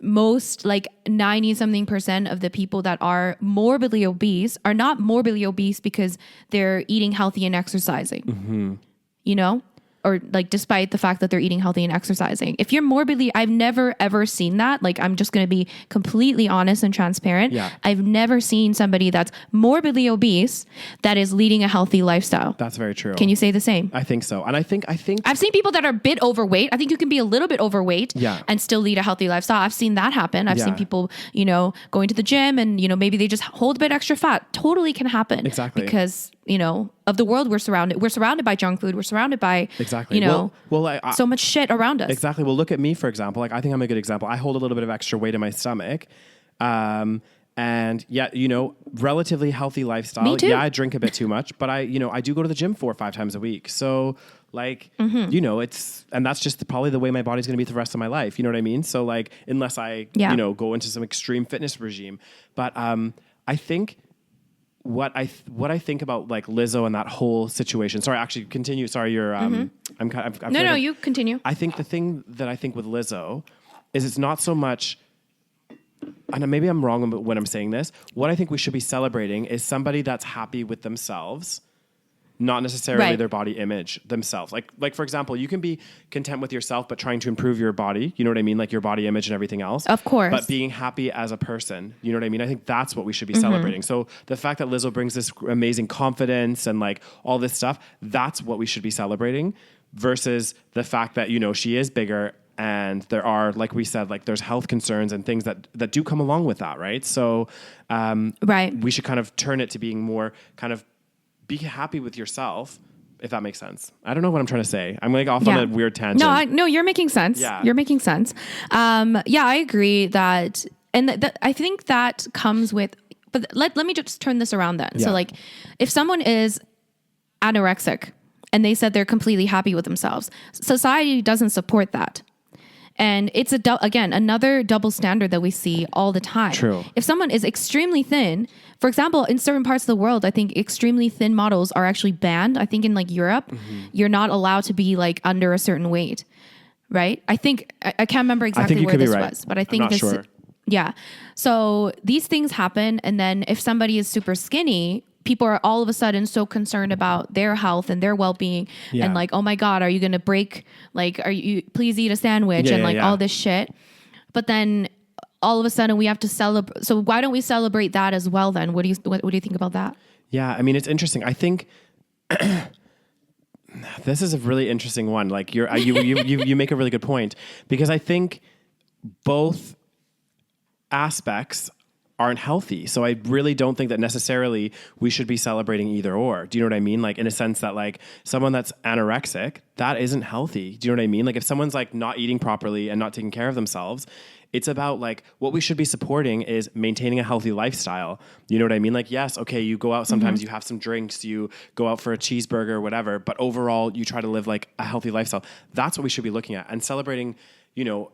most 90-something% of the people that are morbidly obese are not morbidly obese because they're eating healthy and exercising. Mm-hmm. Or despite the fact that they're eating healthy and exercising. If you're morbidly, I've never ever seen that. I'm just going to be completely honest and transparent. Yeah. I've never seen somebody that's morbidly obese that is leading a healthy lifestyle. That's very true. Can you say the same? I think so. And I think I've seen people that are a bit overweight. I think you can be a little bit overweight and still lead a healthy lifestyle. I've seen that happen. I've seen people, going to the gym and, maybe they just hold a bit extra fat. Totally can happen. Exactly. Because, of the world we're surrounded by junk food. We're surrounded by, so much shit around us. Exactly. Well, look at me, for example. I think I'm a good example. I hold a little bit of extra weight in my stomach. And relatively healthy lifestyle. Me too. Yeah, I drink a bit too much, but I do go to the gym 4 or 5 times a week. So and that's just probably the way my body's going to be the rest of my life. You know what I mean? So unless I, go into some extreme fitness regime, but, I think what I think about Lizzo and that whole situation. Sorry, actually continue. Sorry, you're, No, you continue. I think the thing that I think with Lizzo is it's not so much, and maybe I'm wrong when I'm saying this. What I think we should be celebrating is somebody that's happy with themselves, not necessarily their body image themselves. Like for example, you can be content with yourself, but trying to improve your body. You know what I mean? Like your body image and everything else. Of course. But being happy as a person. You know what I mean? I think that's what we should be celebrating. So the fact that Lizzo brings this amazing confidence and all this stuff, that's what we should be celebrating versus the fact that, she is bigger and there are, like we said, there's health concerns and things that do come along with that. Right. So, we should kind of turn it to being more kind of be happy with yourself, if that makes sense. I don't know what I'm trying to say. I'm off on a weird tangent. No, you're making sense. Yeah. You're making sense. I agree that, and I think that comes with, but let me just turn this around then. Yeah. So if someone is anorexic and they said they're completely happy with themselves, society doesn't support that. And it's another double standard that we see all the time. True. If someone is extremely thin, for example, in certain parts of the world, I think extremely thin models are actually banned. I think in Europe, you're not allowed to be under a certain weight, right? I think I can't remember exactly where this was, but I think this. Sure. Yeah. So these things happen, and then if somebody is super skinny, people are all of a sudden so concerned about their health and their well-being and oh my God, are you going to break? Are you, please eat a sandwich all this shit. But then all of a sudden we have to celebrate. So why don't we celebrate that as well then? What do you think about that? Yeah. I mean, it's interesting. I think this is a really interesting one. You make a really good point because I think both aspects aren't healthy. So I really don't think that necessarily we should be celebrating either or. Do you know what I mean? Like in a sense that like someone that's anorexic, that isn't healthy. Do you know what I mean? Like if someone's like not eating properly and not taking care of themselves, it's about like what we should be supporting is maintaining a healthy lifestyle. You know what I mean? Like, yes, okay, you go out sometimes, you have some drinks, you go out for a cheeseburger or whatever, but overall you try to live like a healthy lifestyle. That's what we should be looking at and celebrating, you know,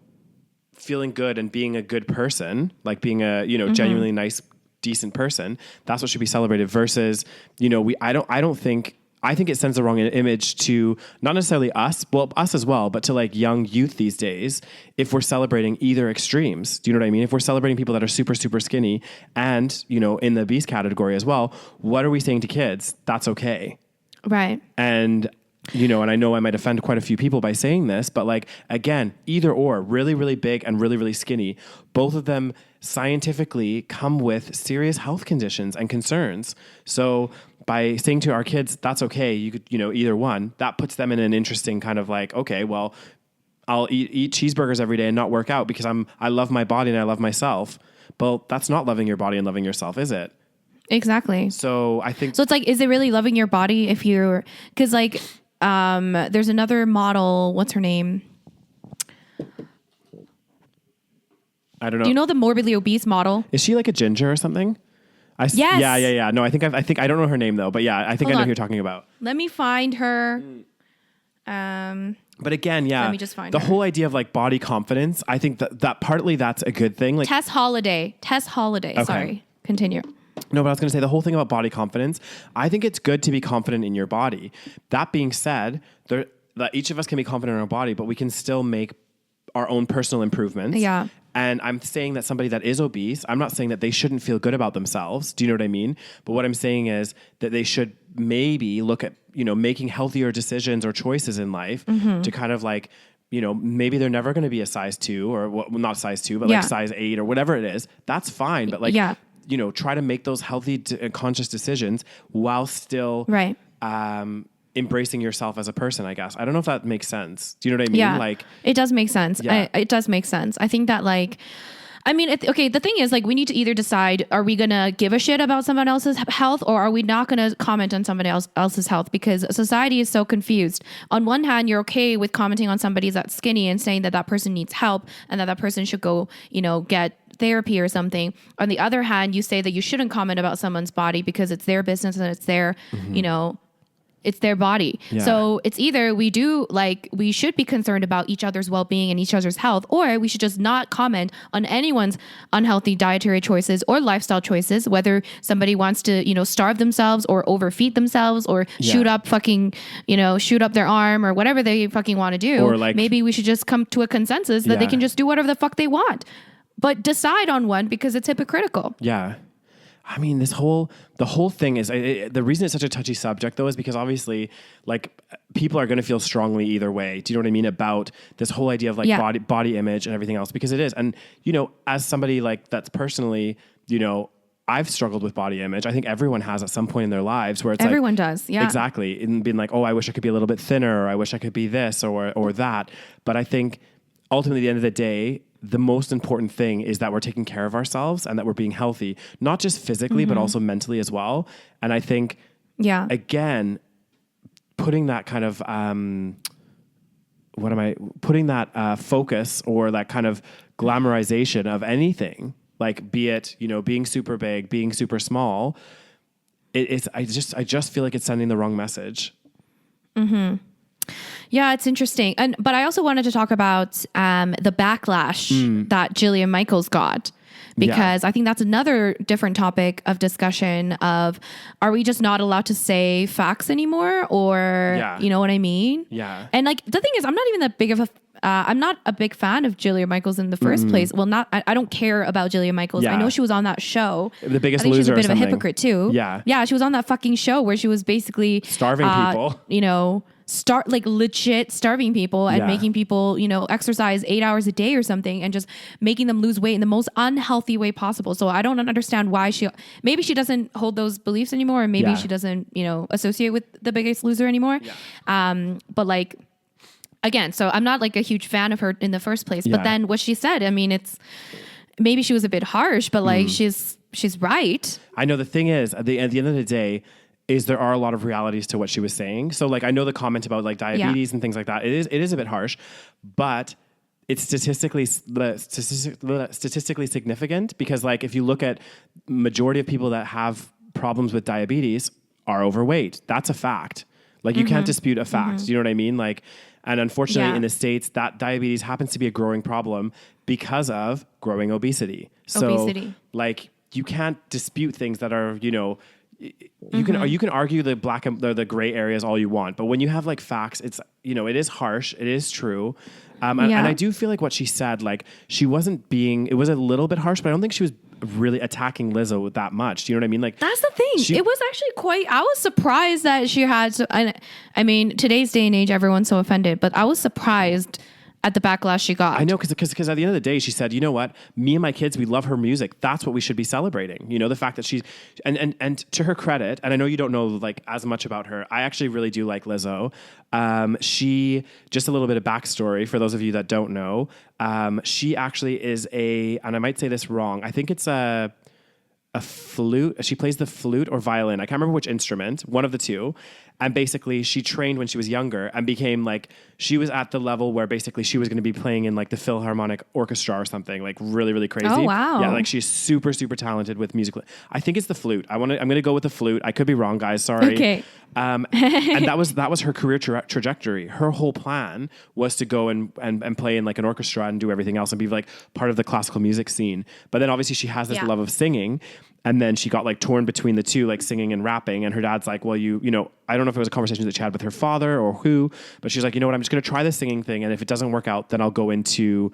feeling good and being a good person, like being a, you know, genuinely nice, decent person. That's what should be celebrated versus, you know, I think it sends the wrong image to not necessarily us, well, us as well, but to like young youth these days, if we're celebrating either extremes. Do you know what I mean? If we're celebrating people that are super, super skinny and, you know, in the obese category as well, what are we saying to kids? That's okay. Right. And you know, and I know I might offend quite a few people by saying this, but like, again, either or, really, really big and really, really skinny, both of them scientifically come with serious health conditions and concerns. So by saying to our kids, that's okay, you could, you know, either one, that puts them in an interesting kind of like, okay, well, I'll eat cheeseburgers every day and not work out because I love my body and I love myself. But that's not loving your body and loving yourself, is it? Exactly. So I think... So it's like, is it really loving your body if you're... Because like... there's another model. What's her name? I don't know. Do you know the morbidly obese model? Is she like a ginger or something? Yes. Yeah. No, I think I don't know her name though, but yeah, I think I know who you're talking about. Let me find her. But again, yeah, let me just find the her. whole idea of like body confidence, I think that partly that's a good thing. Like Tess Holiday. Okay. Sorry. Continue. No, but I was going to say the whole thing about body confidence, I think it's good to be confident in your body. That being said, that each of us can be confident in our body, but we can still make our own personal improvements. Yeah. And I'm saying that somebody that is obese, I'm not saying that they shouldn't feel good about themselves. Do you know what I mean? But what I'm saying is that they should maybe look at, you know, making healthier decisions or choices in life to kind of like, you know, maybe they're never going to be a size 2 or well, not size 2, but like size 8 or whatever it is. That's fine. But like, you know, try to make those healthy, conscious decisions while still embracing yourself as a person, I guess. I don't know if that makes sense. Do you know what I mean? Yeah, like, it does make sense. Yeah. It does make sense. I think that like, I mean, okay, the thing is like, we need to either decide, are we going to give a shit about someone else's health or are we not going to comment on somebody else's health? Because society is so confused. On one hand, you're okay with commenting on somebody that's skinny and saying that that person needs help and that person should go, you know, get therapy or something. On the other hand, you say that you shouldn't comment about someone's body because it's their business and it's their, you know, it's their body. Yeah. So it's either we should be concerned about each other's well-being and each other's health, or we should just not comment on anyone's unhealthy dietary choices or lifestyle choices, whether somebody wants to, you know, starve themselves or overfeed themselves or shoot up their arm or whatever they fucking want to do. Or like, maybe we should just come to a consensus that they can just do whatever the fuck they want. But decide on one because it's hypocritical. Yeah. I mean, the whole thing is, the reason it's such a touchy subject though, is because obviously like people are going to feel strongly either way. Do you know what I mean? About this whole idea of like body image and everything else, because it is. And, you know, as somebody like that's personally, you know, I've struggled with body image. I think everyone has at some point in their lives where it's everyone does. Yeah, exactly. And being like, oh, I wish I could be a little bit thinner, or I wish I could be this or that. But I think ultimately at the end of the day, the most important thing is that we're taking care of ourselves and that we're being healthy, not just physically, but also mentally as well. And I think, again, putting that kind of, putting that focus or that kind of glamorization of anything, like be it, you know, being super big, being super small, I just feel like it's sending the wrong message. Mm-hmm. Yeah, it's interesting. But I also wanted to talk about the backlash that Jillian Michaels got, because I think that's another different topic of discussion of, are we just not allowed to say facts anymore? Or, you know what I mean? Yeah. And like, the thing is, I'm not even that big of I'm not a big fan of Jillian Michaels in the first place. Well, I don't care about Jillian Michaels. I know she was on that show. The Biggest I think Loser. She's a bit of a hypocrite too. Yeah. Yeah. She was on that fucking show where she was basically starving people, you know, legit starving people and making people, you know, exercise 8 hours a day or something and just making them lose weight in the most unhealthy way possible. So I don't understand why maybe she doesn't hold those beliefs anymore. And maybe she doesn't, you know, associate with The Biggest Loser anymore. Yeah. But like, again, so I'm not like a huge fan of her in the first place, but then what she said, I mean, it's maybe she was a bit harsh, but like she's right. I know the thing is, at the end of the day, is there are a lot of realities to what she was saying. So like, I know the comment about like diabetes and things like that. It is a bit harsh, but it's statistically significant, because like, if you look at majority of people that have problems with diabetes are overweight. That's a fact. Like you can't dispute a fact. You know what I mean? Like, and unfortunately in the States, that diabetes happens to be a growing problem because of growing obesity. So like, you can't dispute things that are, you know, you can argue the black and the gray areas all you want, but when you have like facts, it's, you know, it is harsh. It is true. And I do feel like what she said, like she wasn't being, it was a little bit harsh, but I don't think she was really attacking Lizzo that much. Do you know what I mean? Like, that's the thing. It was actually I was surprised that she had, I mean, today's day and age, everyone's so offended, but I was surprised at the backlash she got. I know, because at the end of the day, she said, you know what, me and my kids, we love her music. That's what we should be celebrating. You know, the fact that she's, and to her credit, and I know you don't know like as much about her, I actually really do like Lizzo. She, just a little bit of backstory for those of you that don't know, she actually is and I might say this wrong, I think it's a flute. She plays the flute or violin. I can't remember which instrument, one of the two. And basically she trained when she was younger and became like, she was at the level where basically she was going to be playing in like the Philharmonic Orchestra or something, like really, really crazy. Oh, wow. Yeah. Like she's super, super talented with music. I think it's the flute. I'm going to go with the flute. I could be wrong, guys. Sorry. Okay. And that was her career trajectory. Her whole plan was to go and play in like an orchestra and do everything else and be like part of the classical music scene. But then obviously she has this love of singing. And then she got like torn between the two, like singing and rapping. And her dad's like, well, you know, I don't know if it was a conversation that she had with her father or who, but she's like, you know what, I'm just going to try this singing thing. And if it doesn't work out, then I'll go into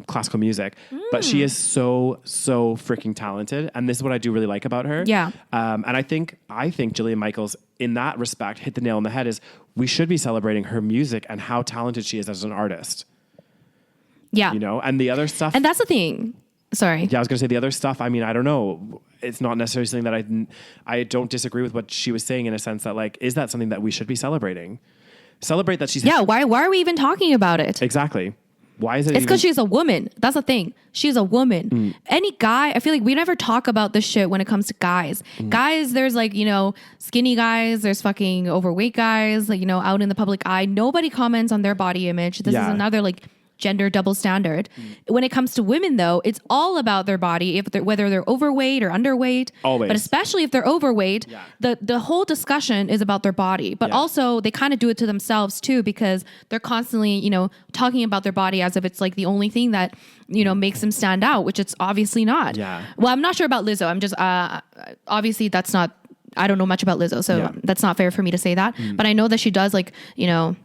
classical music. But she is so freaking talented. And this is what I do really like about her. Yeah. And I think Jillian Michaels in that respect hit the nail on the head, is we should be celebrating her music and how talented she is as an artist. Yeah. You know, and the other stuff. And that's the thing. Sorry. Yeah, I was going to say the other stuff. I mean, I don't know. It's not necessarily something that I don't disagree with what she was saying, in a sense that like, is that something that we should be celebrating? Celebrate that she's... Yeah, why are we even talking about it? Exactly. Why is it? It's because she's a woman. That's the thing. She's a woman. Any guy, I feel like we never talk about this shit when it comes to guys. Guys, there's like, you know, skinny guys, there's fucking overweight guys, like, you know, out in the public eye. Nobody comments on their body image. This is another like gender double standard. When it comes to women, though, it's all about their body, whether they're overweight or underweight. Always. But especially if they're overweight, the whole discussion is about their body. But also they kind of do it to themselves too, because they're constantly, you know, talking about their body as if it's like the only thing that, you know, makes them stand out, which it's obviously not. Yeah. Well, I'm not sure about Lizzo. I'm just obviously that's not. I don't know much about Lizzo, so that's not fair for me to say that. But I know that she does, like, you know.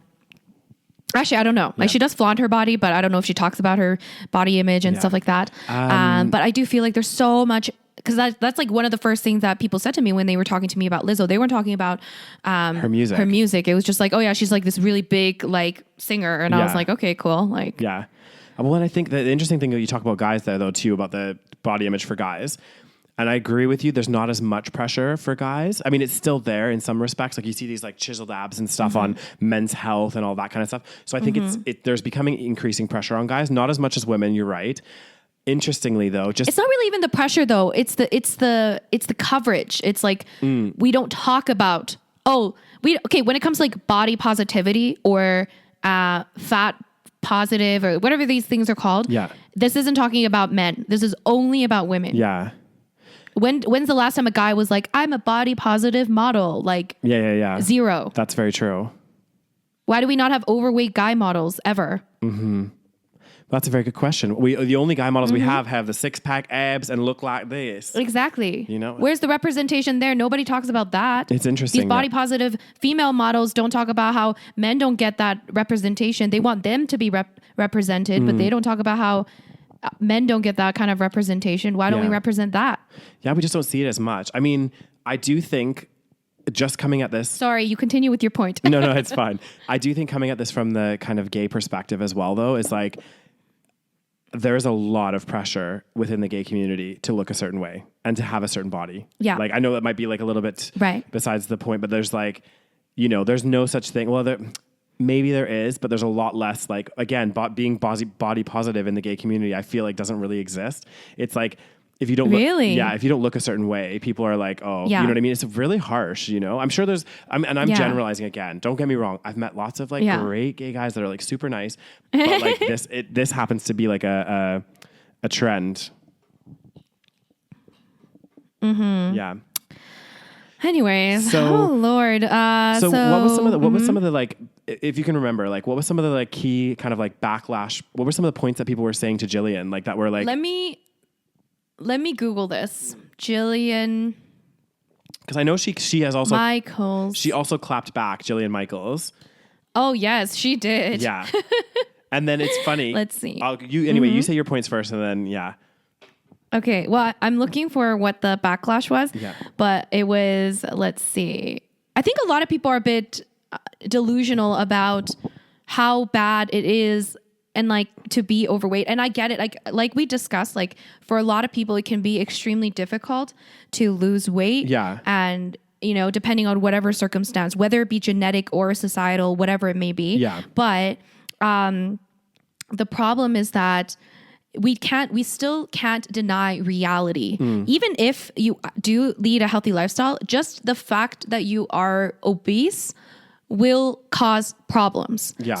Actually, I don't know. Like she does flaunt her body, but I don't know if she talks about her body image and stuff like that. But I do feel like there's so much, because that's like one of the first things that people said to me when they were talking to me about Lizzo. They weren't talking about her music. It was just like, oh yeah, she's like this really big like singer, and I was like, okay, cool. Like, yeah. Well, and I think the interesting thing that you talk about guys there though too, about the body image for guys. And I agree with you. There's not as much pressure for guys. I mean, it's still there in some respects. Like you see these like chiseled abs and stuff on Men's Health and all that kind of stuff. So I think there's becoming increasing pressure on guys. Not as much as women. You're right. Interestingly, though, it's not really even the pressure though. It's the coverage. It's like we don't talk about when it comes to like body positivity or fat positive or whatever these things are called. Yeah. This isn't talking about men. This is only about women. Yeah. When's the last time a guy was like, I'm a body positive model? Like, zero. That's very true. Why do we not have overweight guy models ever? That's a very good question. The only guy models we have the 6-pack abs and look like this. Exactly. You know, where's the representation there? Nobody talks about that. It's interesting. These body positive female models don't talk about how men don't get that representation. They want them to be represented, but they don't talk about how men don't get that kind of representation. Why don't we represent that? Yeah, we just don't see it as much. I mean, I do think just coming at this... Sorry, you continue with your point. No, it's fine. I do think coming at this from the kind of gay perspective as well, though, is like there's a lot of pressure within the gay community to look a certain way and to have a certain body. Yeah. Like, I know that might be like a little bit right. besides the point, but there's like, you know, there's no such thing. Well, maybe there is, but there's a lot less, like, again, being body positive in the gay community, I feel like doesn't really exist. It's like, if you don't really? if you don't look a certain way, people are like, oh, Yeah. you know what I mean? It's really harsh, you know? I'm sure I'm generalizing again. Don't get me wrong. I've met lots of like great gay guys that are like super nice, but like this happens to be like a trend. Mm-hmm. Yeah. Anyways, oh Lord. So what was some of the like, if you can remember, like what was some of the like key kind of like backlash? What were some of the points that people were saying to Jillian, like that were like? Let me Google this. Jillian. Because I know she has also Michaels. She also clapped back, Jillian Michaels. Oh yes, she did. Yeah. And then it's funny. Let's see. You say your points first, and then yeah. Okay. Well, I'm looking for what the backlash was. Yeah. But it was. Let's see. I think a lot of people are a bit delusional about how bad it is. And like to be overweight. And I get it. Like we discussed, like for a lot of people, it can be extremely difficult to lose weight. Yeah. And, you know, depending on whatever circumstance, whether it be genetic or societal, whatever it may be. Yeah. But the problem is that we still can't deny reality. Even if you do lead a healthy lifestyle, just the fact that you are obese will cause problems. Yeah.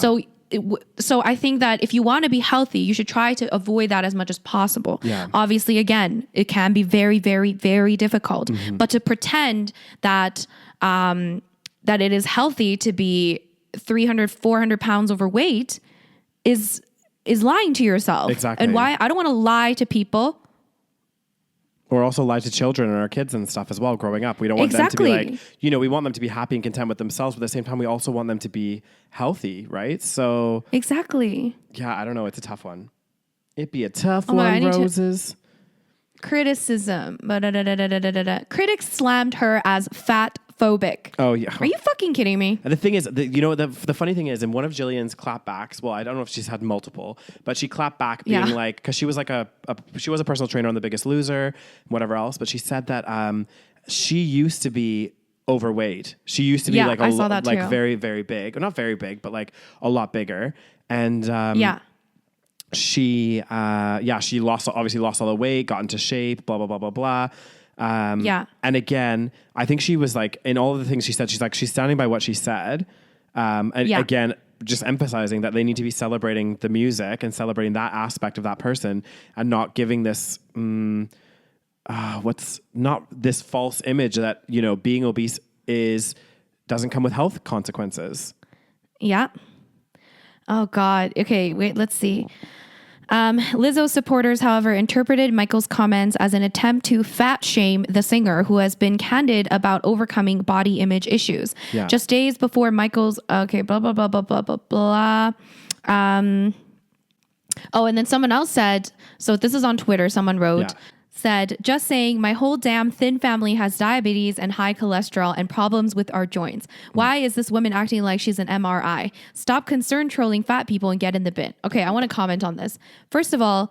So I think that if you want to be healthy, you should try to avoid that as much as possible. Yeah. Obviously, again, it can be very, very, very difficult. Mm-hmm. But to pretend that that it is healthy to be 300, 400 pounds overweight is lying to yourself. Exactly. And why I don't want to lie to people. Or also lie to children and our kids and stuff as well growing up. We don't want them to be like, you know, we want them to be happy and content with themselves, but at the same time, we also want them to be healthy, right? So. Exactly. Yeah, I don't know. It's a tough one. It'd be a tough one, Roses. Criticism. Critics slammed her as fat phobic. Oh, yeah. Are you fucking kidding me? And the thing is, the funny thing is, in one of Jillian's clapbacks, well, I don't know if she's had multiple, but she clapped back being like, because she was like she was a personal trainer on The Biggest Loser, whatever else, but she said that she used to be overweight. She used to be like very, very big. Or not very big, but like a lot bigger. And she obviously lost all the weight, got into shape, blah, blah, blah, blah, blah. And again, I think she was like, in all of the things she said, she's standing by what she said. Again, just emphasizing that they need to be celebrating the music and celebrating that aspect of that person and not giving this, not this false image that, you know, being obese doesn't come with health consequences. Yeah. Oh God. Okay. Wait, let's see. Lizzo supporters, however, interpreted Michaels' comments as an attempt to fat shame the singer, who has been candid about overcoming body image issues. Yeah. Just days before Michaels, blah, blah, blah, blah, blah, blah, blah. And then someone else said, so this is on Twitter, someone wrote, said, just saying, my whole damn thin family has diabetes and high cholesterol and problems with our joints. Why is this woman acting like she's an MRI? Stop concern trolling fat people and get in the bin. Okay, I want to comment on this. First of all,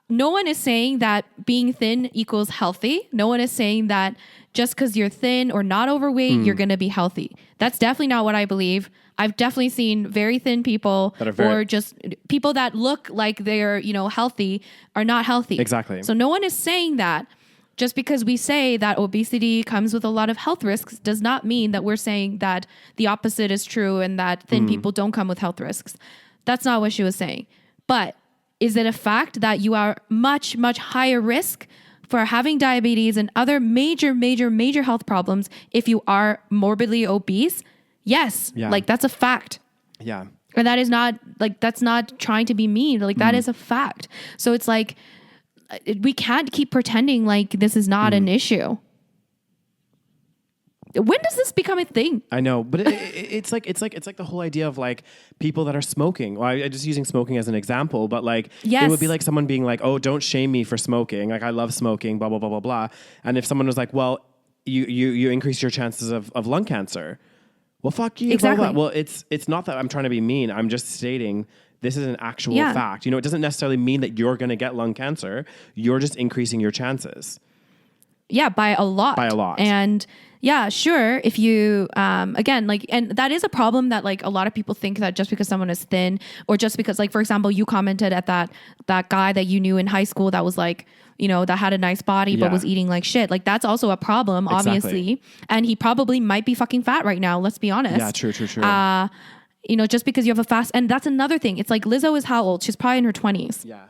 no one is saying that being thin equals healthy. No one is saying that just because you're thin or not overweight, you're going to be healthy. That's definitely not what I believe. I've definitely seen very thin people or just people that look like they're, you know, healthy are not healthy. Exactly. So no one is saying that. Just because we say that obesity comes with a lot of health risks does not mean that we're saying that the opposite is true and that thin people don't come with health risks. That's not what she was saying. But is it a fact that you are much, much higher risk for having diabetes and other major, major, major health problems if you are morbidly obese? Yes. Yeah. Like that's a fact. Yeah. And that is not like, that's not trying to be mean. Like that is a fact. So it's like, we can't keep pretending like this is not an issue. When does this become a thing? I know, but it's like the whole idea of like people that are smoking. Well, I'm just using smoking as an example, but like it would be like someone being like, "Oh, don't shame me for smoking. Like I love smoking." Blah blah blah blah blah. And if someone was like, "Well, you increase your chances of lung cancer," well, fuck you. Exactly. Blah, blah. Well, it's not that I'm trying to be mean. I'm just stating this is an actual fact. You know, it doesn't necessarily mean that you're going to get lung cancer. You're just increasing your chances. Yeah, by a lot. By a lot. And yeah, sure. If you, again, like, and that is a problem that like a lot of people think that just because someone is thin or just because like, for example, you commented at that guy that you knew in high school that was like, you know, that had a nice body, but was eating like shit. Like that's also a problem, obviously. And he probably might be fucking fat right now. Let's be honest. Yeah, true. You know, just because you have a fast, and that's another thing. It's like Lizzo is how old? She's probably in her 20s. Yeah.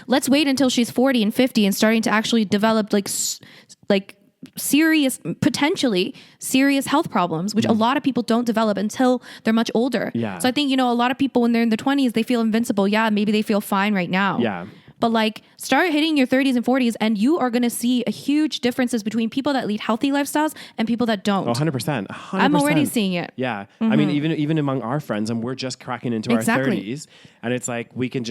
Let's wait until she's 40 and 50 and starting to actually develop like serious, potentially serious health problems, which a lot of people don't develop until they're much older. Yeah. So I think, you know, a lot of people when they're in their 20s, they feel invincible. Yeah, maybe they feel fine right now. Yeah. But like start hitting your 30s and 40s and you are going to see a huge differences between people that lead healthy lifestyles and people that don't. Oh, 100%. I'm already seeing it. Yeah. I mean, even among our friends, and we're just cracking into our 30s, and it's like you can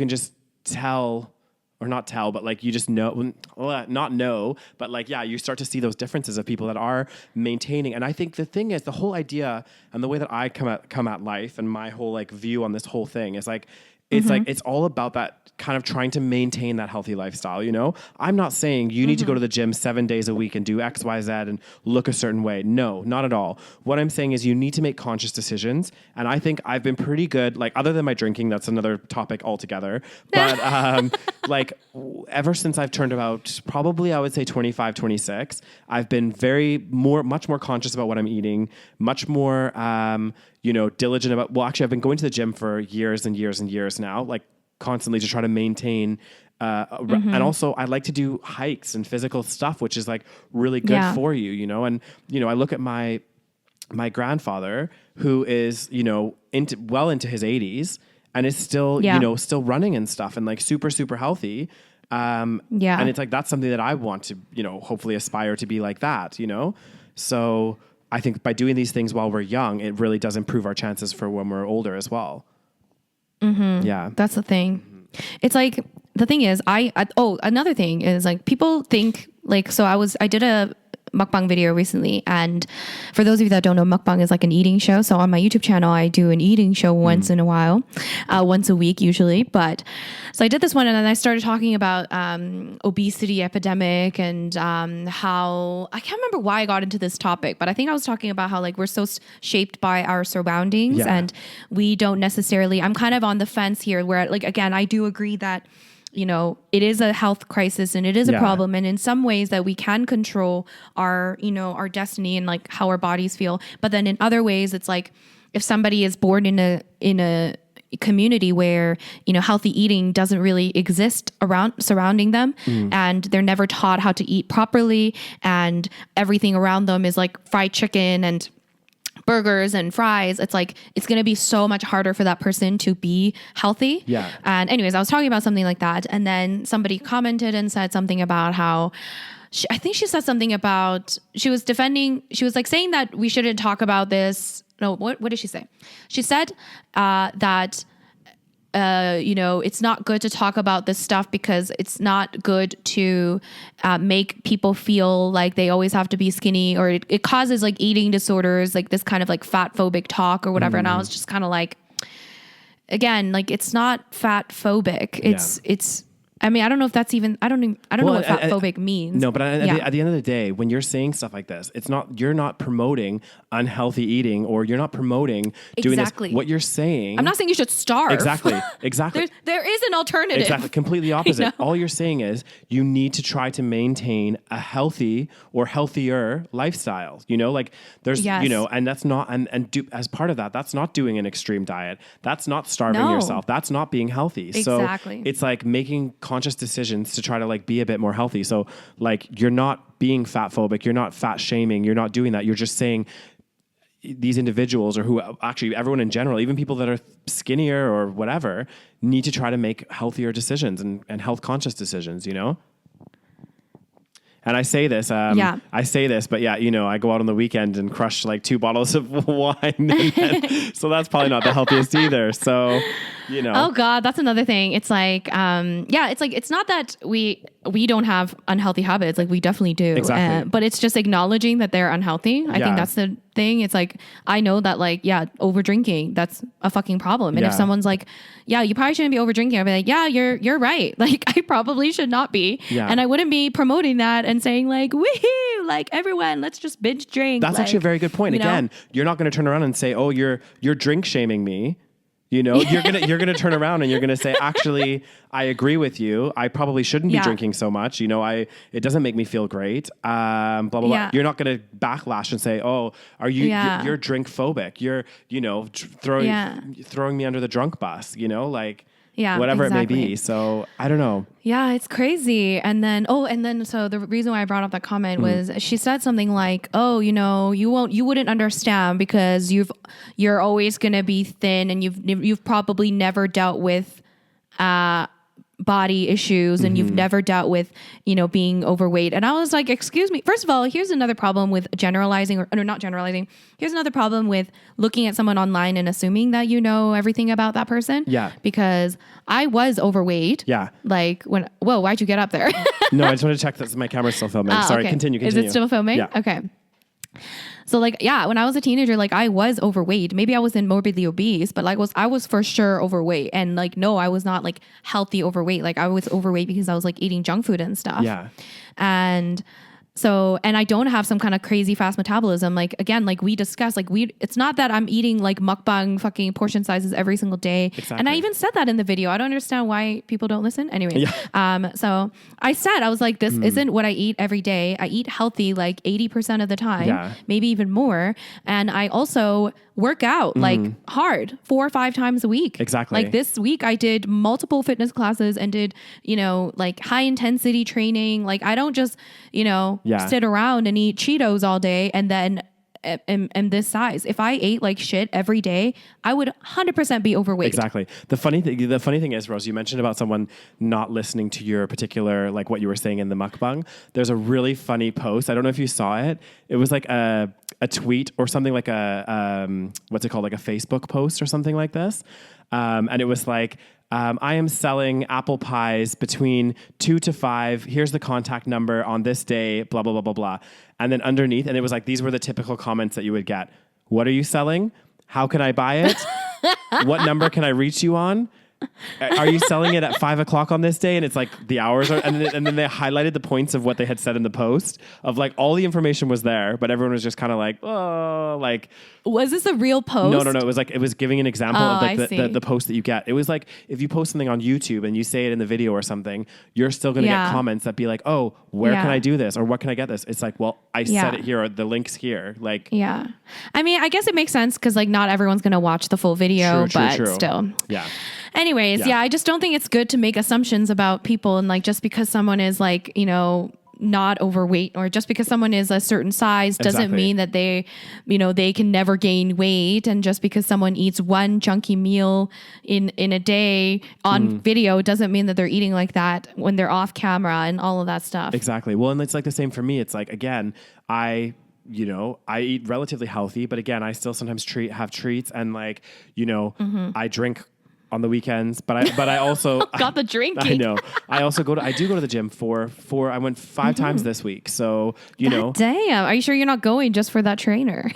just tell, or not tell, but like you just know, not know, but like, yeah, you start to see those differences of people that are maintaining. And I think the thing is, the whole idea and the way that I come at life and my whole like view on this whole thing is like, it's like, it's all about that kind of trying to maintain that healthy lifestyle, you know? I'm not saying you need to go to the gym 7 days a week and do X, Y, Z and look a certain way. No, not at all. What I'm saying is you need to make conscious decisions. And I think I've been pretty good, like other than my drinking, that's another topic altogether. But like ever since I've turned about probably I would say 25, 26, I've been much more conscious about what I'm eating, much more, you know, diligent about, well, actually I've been going to the gym for years and years and years now, like constantly to try to maintain, and also I like to do hikes and physical stuff, which is like really good for you, you know? And, you know, I look at my grandfather who is, you know, into his 80s and is still, you know, still running and stuff and like super, super healthy. And it's like, that's something that I want to, you know, hopefully aspire to be like that, you know? So I think by doing these things while we're young, it really does improve our chances for when we're older as well. Yeah. That's the thing. It's like, the thing is, another thing is like people think like, so I did a mukbang video recently. And for those of you that don't know, mukbang is like an eating show. So on my YouTube channel, I do an eating show once in a while, once a week usually. But so I did this one and then I started talking about obesity epidemic and how, I can't remember why I got into this topic, but I think I was talking about how like we're so shaped by our surroundings and we don't necessarily, I'm kind of on the fence here where like, again, I do agree that you know, it is a health crisis and it is a problem. And in some ways that we can control our, you know, our destiny and like how our bodies feel. But then in other ways, it's like if somebody is born in a community where, you know, healthy eating doesn't really exist surrounding them and they're never taught how to eat properly and everything around them is like fried chicken and burgers and fries, it's like, it's going to be so much harder for that person to be healthy. Yeah. And anyways, I was talking about something like that. And then somebody commented and said something about how, I think she said something about, she was like saying that we shouldn't talk about this. No, what did she say? She said that, you know, it's not good to talk about this stuff because it's not good to make people feel like they always have to be skinny or it causes like eating disorders, like this kind of like fat phobic talk or whatever. And I was just kind of like, again, like it's not fat phobic. It's, I mean, I don't know if that's even, I don't know what fat phobic means. No, but at the end of the day, when you're saying stuff like this, you're not promoting unhealthy eating or you're not promoting doing this. What you're saying. I'm not saying you should starve. Exactly. There is an alternative. Exactly. Completely opposite. You know? All you're saying is you need to try to maintain a healthy or healthier lifestyle. You know, like there's, you know, and that's not, as part of that, that's not doing an extreme diet. That's not starving yourself. That's not being healthy. Exactly. So it's like making conscious decisions to try to like be a bit more healthy. So like you're not being fat phobic, you're not fat shaming, you're not doing that. You're just saying these individuals or who actually everyone in general, even people that are skinnier or whatever, need to try to make healthier decisions and health conscious decisions, you know? And I say this, but yeah, you know, I go out on the weekend and crush like 2 bottles of wine. So that's probably not the healthiest either. So You know? Oh God, that's another thing. It's like, it's not that we don't have unhealthy habits. Like we definitely do. Exactly. But it's just acknowledging that they're unhealthy. I think that's the thing. It's like, I know that like, over drinking, that's a fucking problem. And if someone's like, you probably shouldn't be over drinking, I'd be like, you're right. Like I probably should not be. Yeah. And I wouldn't be promoting that and saying like, woohoo, like everyone, let's just binge drink. That's actually a very good point. Again, you're not going to turn around and say, oh, you're drink shaming me. You know, you're gonna turn around and you're gonna say, actually, I agree with you. I probably shouldn't be drinking so much. You know, it doesn't make me feel great. Blah blah blah. You're not gonna backlash and say, oh, are you you're drink phobic? You're throwing me under the drunk bus. You know, like whatever it may be. So I don't know. Yeah, it's crazy. And then so the reason why I brought up that comment was she said something like, oh, you know, you wouldn't understand because you're always going to be thin and you've probably never dealt with body issues and you've never dealt with, you know, being overweight. And I was like, excuse me. First of all, here's another problem with generalizing or not generalizing. Here's another problem with looking at someone online and assuming that you know everything about that person. Yeah. Because I was overweight. Yeah. Like why'd you get up there? No, I just wanted to check that my camera's still filming. Sorry, okay. continue. Is it still filming? Yeah. Okay. So like, when I was a teenager, like I was overweight. Maybe I wasn't morbidly obese, but like I was for sure overweight. And like, no, I was not like healthy overweight. Like I was overweight because I was like eating junk food and stuff. Yeah. And I don't have some kind of crazy fast metabolism. Like again, like we discussed, like it's not that I'm eating like mukbang fucking portion sizes every single day. Exactly. And I even said that in the video. I don't understand why people don't listen. Anyway, so I was like, this isn't what I eat every day. I eat healthy like 80% of the time, maybe even more. And I also work out like hard 4 or 5 times a week. Exactly. Like this week I did multiple fitness classes and did, you know, like high intensity training. Like I don't just, you know, sit around and eat Cheetos all day and then am this size. If I ate like shit every day, I would 100% be overweight. Exactly. The funny thing is, Rose, you mentioned about someone not listening to your particular, like what you were saying in the mukbang. There's a really funny post. I don't know if you saw it. It was like a tweet or something like what's it called? Like a Facebook post or something like this. And it was like, I am selling apple pies between 2 to 5. Here's the contact number on this day, blah, blah, blah, blah, blah. And then underneath, and it was like, these were the typical comments that you would get. What are you selling? How can I buy it? What number can I reach you on? Are you selling it at 5 o'clock on this day? And it's like the hours are, and then they highlighted the points of what they had said in the post of like all the information was there, but everyone was just kind of like, oh, like. Was this a real post? No. It was like, it was giving an example of like the post that you get. It was like, if you post something on YouTube and you say it in the video or something, you're still going to get comments that be like, oh, where can I do this? Or what can I get this? It's like, well, I said it here, or the link's here. Like, I mean, I guess it makes sense because like not everyone's going to watch the full video, but still. Yeah. Anyways, I just don't think it's good to make assumptions about people and like just because someone is like, you know, not overweight or just because someone is a certain size doesn't mean that they, you know, they can never gain weight. And just because someone eats one chunky meal in a day on video doesn't mean that they're eating like that when they're off camera and all of that stuff. Exactly. Well, and it's like the same for me. It's like, again, I eat relatively healthy, but again, I still sometimes have treats and like, you know, I drink on the weekends, but I also got the drinking. I know. I also I do go to the gym I went 5 times this week. So, you know. Damn. Are you sure you're not going just for that trainer?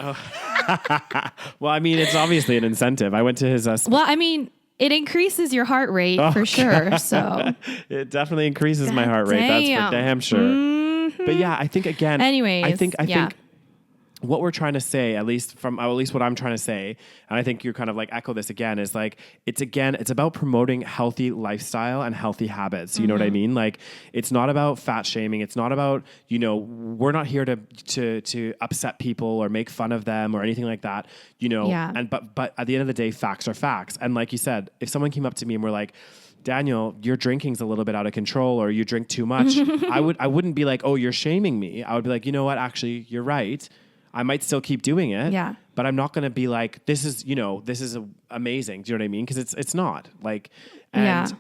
Well, I mean, it's obviously an incentive. I went to his well, I mean, it increases your heart rate for sure. So it definitely increases my heart rate. That's for damn sure. But yeah, I think again, anyways, I think what we're trying to say, at least what I'm trying to say, and I think you kind of like echo this again, is like, it's about promoting healthy lifestyle and healthy habits. You know what I mean? Like, it's not about fat shaming. It's not about, you know, we're not here to upset people or make fun of them or anything like that, you know? And, but at the end of the day, facts are facts. And like you said, if someone came up to me and were like, Daniel, your drinking's a little bit out of control or you drink too much, I wouldn't be like, oh, you're shaming me. I would be like, you know what? Actually, you're right. I might still keep doing it, but I'm not going to be like, this is amazing. Do you know what I mean? Because it's not like, and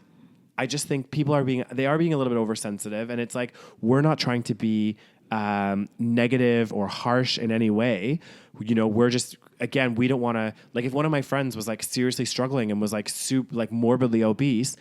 I just think people are being a little bit oversensitive, and it's like, we're not trying to be negative or harsh in any way. You know, we're just, again, we don't want to, like, if one of my friends was like seriously struggling and was like morbidly obese,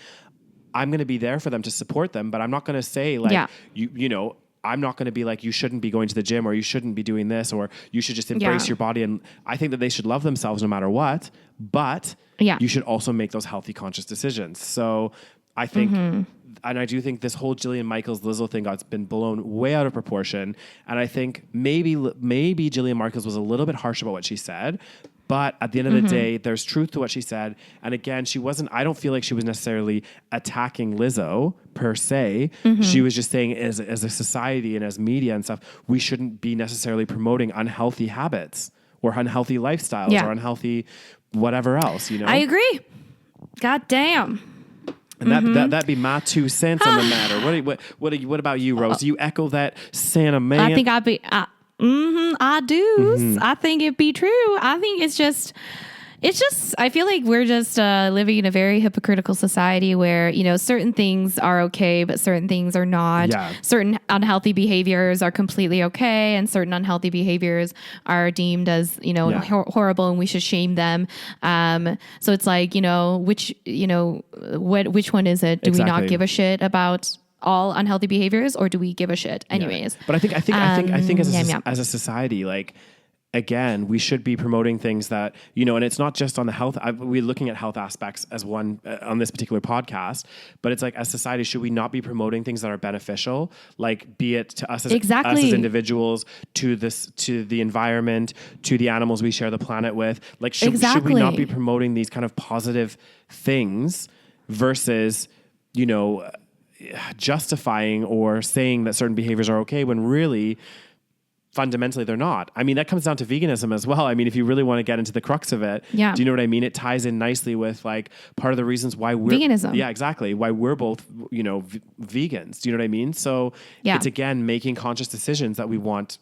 I'm going to be there for them to support them, but I'm not going to say like, you know, I'm not going to be like, you shouldn't be going to the gym, or you shouldn't be doing this, or you should just embrace your body. And I think that they should love themselves no matter what, but you should also make those healthy, conscious decisions. So I think, and I do think this whole Jillian Michaels Lizzo thing got been blown way out of proportion. And I think maybe Jillian Michaels was a little bit harsh about what she said, but at the end of the day, there's truth to what she said. And again, I don't feel like she was necessarily attacking Lizzo per se. She was just saying as a society and as media and stuff, we shouldn't be necessarily promoting unhealthy habits or unhealthy lifestyles or unhealthy whatever else, you know? I agree. God damn. And that'd be my 2 cents on the matter. What about you, Rose? Do you echo that sentiment? I think I do. I think it'd be true. I think it's just, I feel like we're just living in a very hypocritical society where, you know, certain things are okay, but certain things are not. Yeah. Certain unhealthy behaviors are completely okay, and certain unhealthy behaviors are deemed as, you know, horrible, and we should shame them. So it's like, you know, which one is it? Do we not give a shit about all unhealthy behaviors, or do we give a shit anyways? But I think as a society, like, again, we should be promoting things that, you know, and it's not just on the health. We're looking at health aspects as one on this particular podcast, but it's like, as society, should we not be promoting things that are beneficial? Like, be it to us as individuals, to the environment, to the animals we share the planet with. Like, should we not be promoting these kind of positive things versus, you know, justifying or saying that certain behaviors are okay when really fundamentally they're not? I mean, that comes down to veganism as well. I mean, if you really want to get into the crux of it, do you know what I mean? It ties in nicely with like part of the reasons why we're veganism. Yeah, exactly. Why we're both, you know, vegans. Do you know what I mean? So it's again, making conscious decisions that we want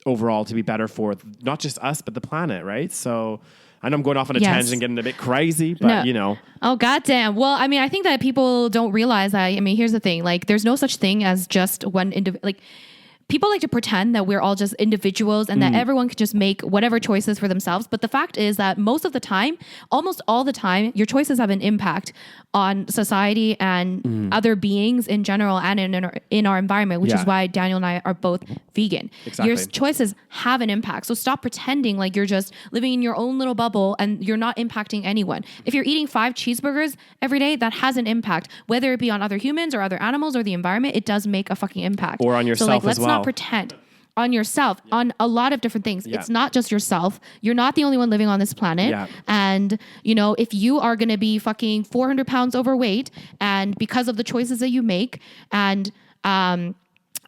overall to be better for not just us, but the planet. Right. So I know I'm going off on a tangent, getting a bit crazy, but you know. Oh, goddamn. Well, I mean, I think that people don't realize that. I mean, here's the thing. Like, there's no such thing as just one like, people like to pretend that we're all just individuals and that everyone can just make whatever choices for themselves. But the fact is that most of the time, almost all the time, your choices have an impact on society and other beings in general and in our environment, which is why Daniel and I are both vegan. Exactly. Your choices have an impact. So stop pretending like you're just living in your own little bubble and you're not impacting anyone. If you're eating 5 cheeseburgers every day, that has an impact, whether it be on other humans or other animals or the environment. It does make a fucking impact. Or on yourself as well. Let's not pretend. On yourself, on a lot of different things. It's not just yourself. You're not the only one living on this planet. Yeah. And, you know, if you are going to be fucking 400 pounds overweight and because of the choices that you make, and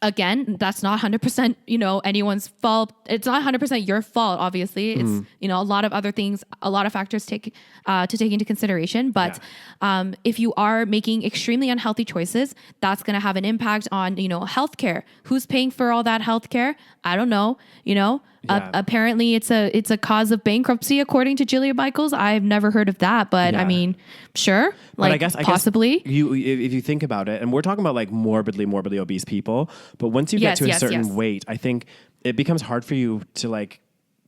again, that's not 100%, you know, anyone's fault. It's not 100% your fault, obviously. It's, you know, a lot of other things, a lot of factors to take into consideration. But if you are making extremely unhealthy choices, that's going to have an impact on, you know, healthcare. Who's paying for all that healthcare? I don't know, you know. Apparently it's a cause of bankruptcy, according to Jillian Michaels. I've never heard of that, but I mean, sure. Like, I guess possibly. If you think about it, and we're talking about like morbidly obese people, but once you get to a certain weight, I think it becomes hard for you to like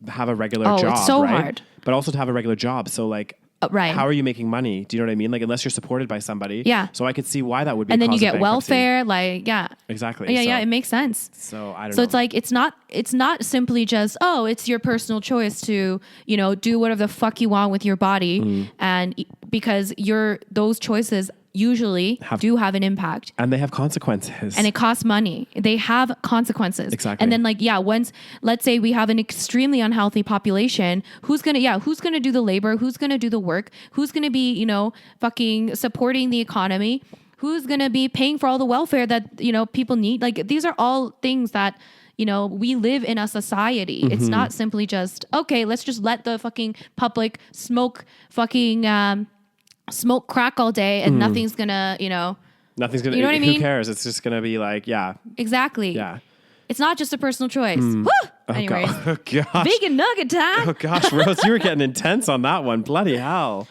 have a regular job. It's so right? hard. But also to have a regular job. So like, how are you making money? Do you know what I mean? Like, unless you're supported by somebody. Yeah. So I could see why that would be. And then you get welfare, like, exactly. Yeah, it makes sense. So I don't know. So it's like, it's not simply just, it's your personal choice to, you know, do whatever the fuck you want with your body. And because those choices usually do have an impact. And they have consequences. And it costs money. They have consequences. Exactly. And then like, once, let's say we have an extremely unhealthy population, who's going to do the labor? Who's going to do the work? Who's going to be, you know, fucking supporting the economy? Who's going to be paying for all the welfare that, you know, people need? Like, these are all things that, you know, we live in a society. It's not simply just, okay, let's just let the fucking public smoke crack all day and nothing's gonna, you know. Nothing's gonna, you know what I mean? Who cares? It's just gonna be like, Exactly. Yeah. It's not just a personal choice. Woo! Anyways. Oh, gosh. Vegan nugget time. Oh, gosh, Rose, you were getting intense on that one. Bloody hell.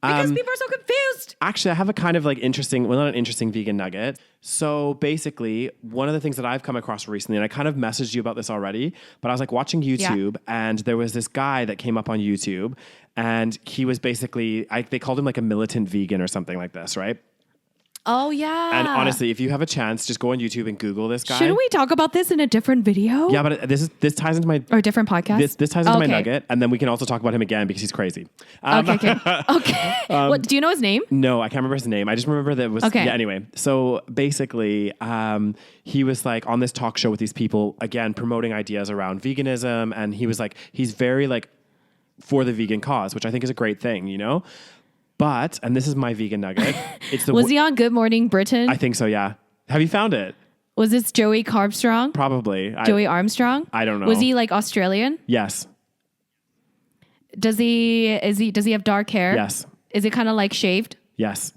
Because people are so confused. Actually, I have a kind of like interesting, well, not an interesting vegan nugget. So basically, one of the things that I've come across recently, and I kind of messaged you about this already, but I was like watching YouTube and there was this guy that came up on YouTube and he was basically, they called him like a militant vegan or something like this, right? Oh, yeah. And honestly, if you have a chance, just go on YouTube and Google this guy. Shouldn't we talk about this in a different video? Yeah, but this ties into my... Or a different podcast? This ties into my nugget, and then we can also talk about him again because he's crazy. Okay. What, do you know his name? No, I can't remember his name. I just remember that it was... Okay. Yeah, anyway. So basically, he was like on this talk show with these people, again, promoting ideas around veganism, and he was like, he's very like for the vegan cause, which I think is a great thing, you know? But, and this is my vegan nugget. Was he on Good Morning Britain? I think so, yeah. Have you found it? Was this Joey Armstrong? Probably. Joey Armstrong? I don't know. Was he like Australian? Yes. Does he have dark hair? Yes. Is it kind of like shaved? Yes.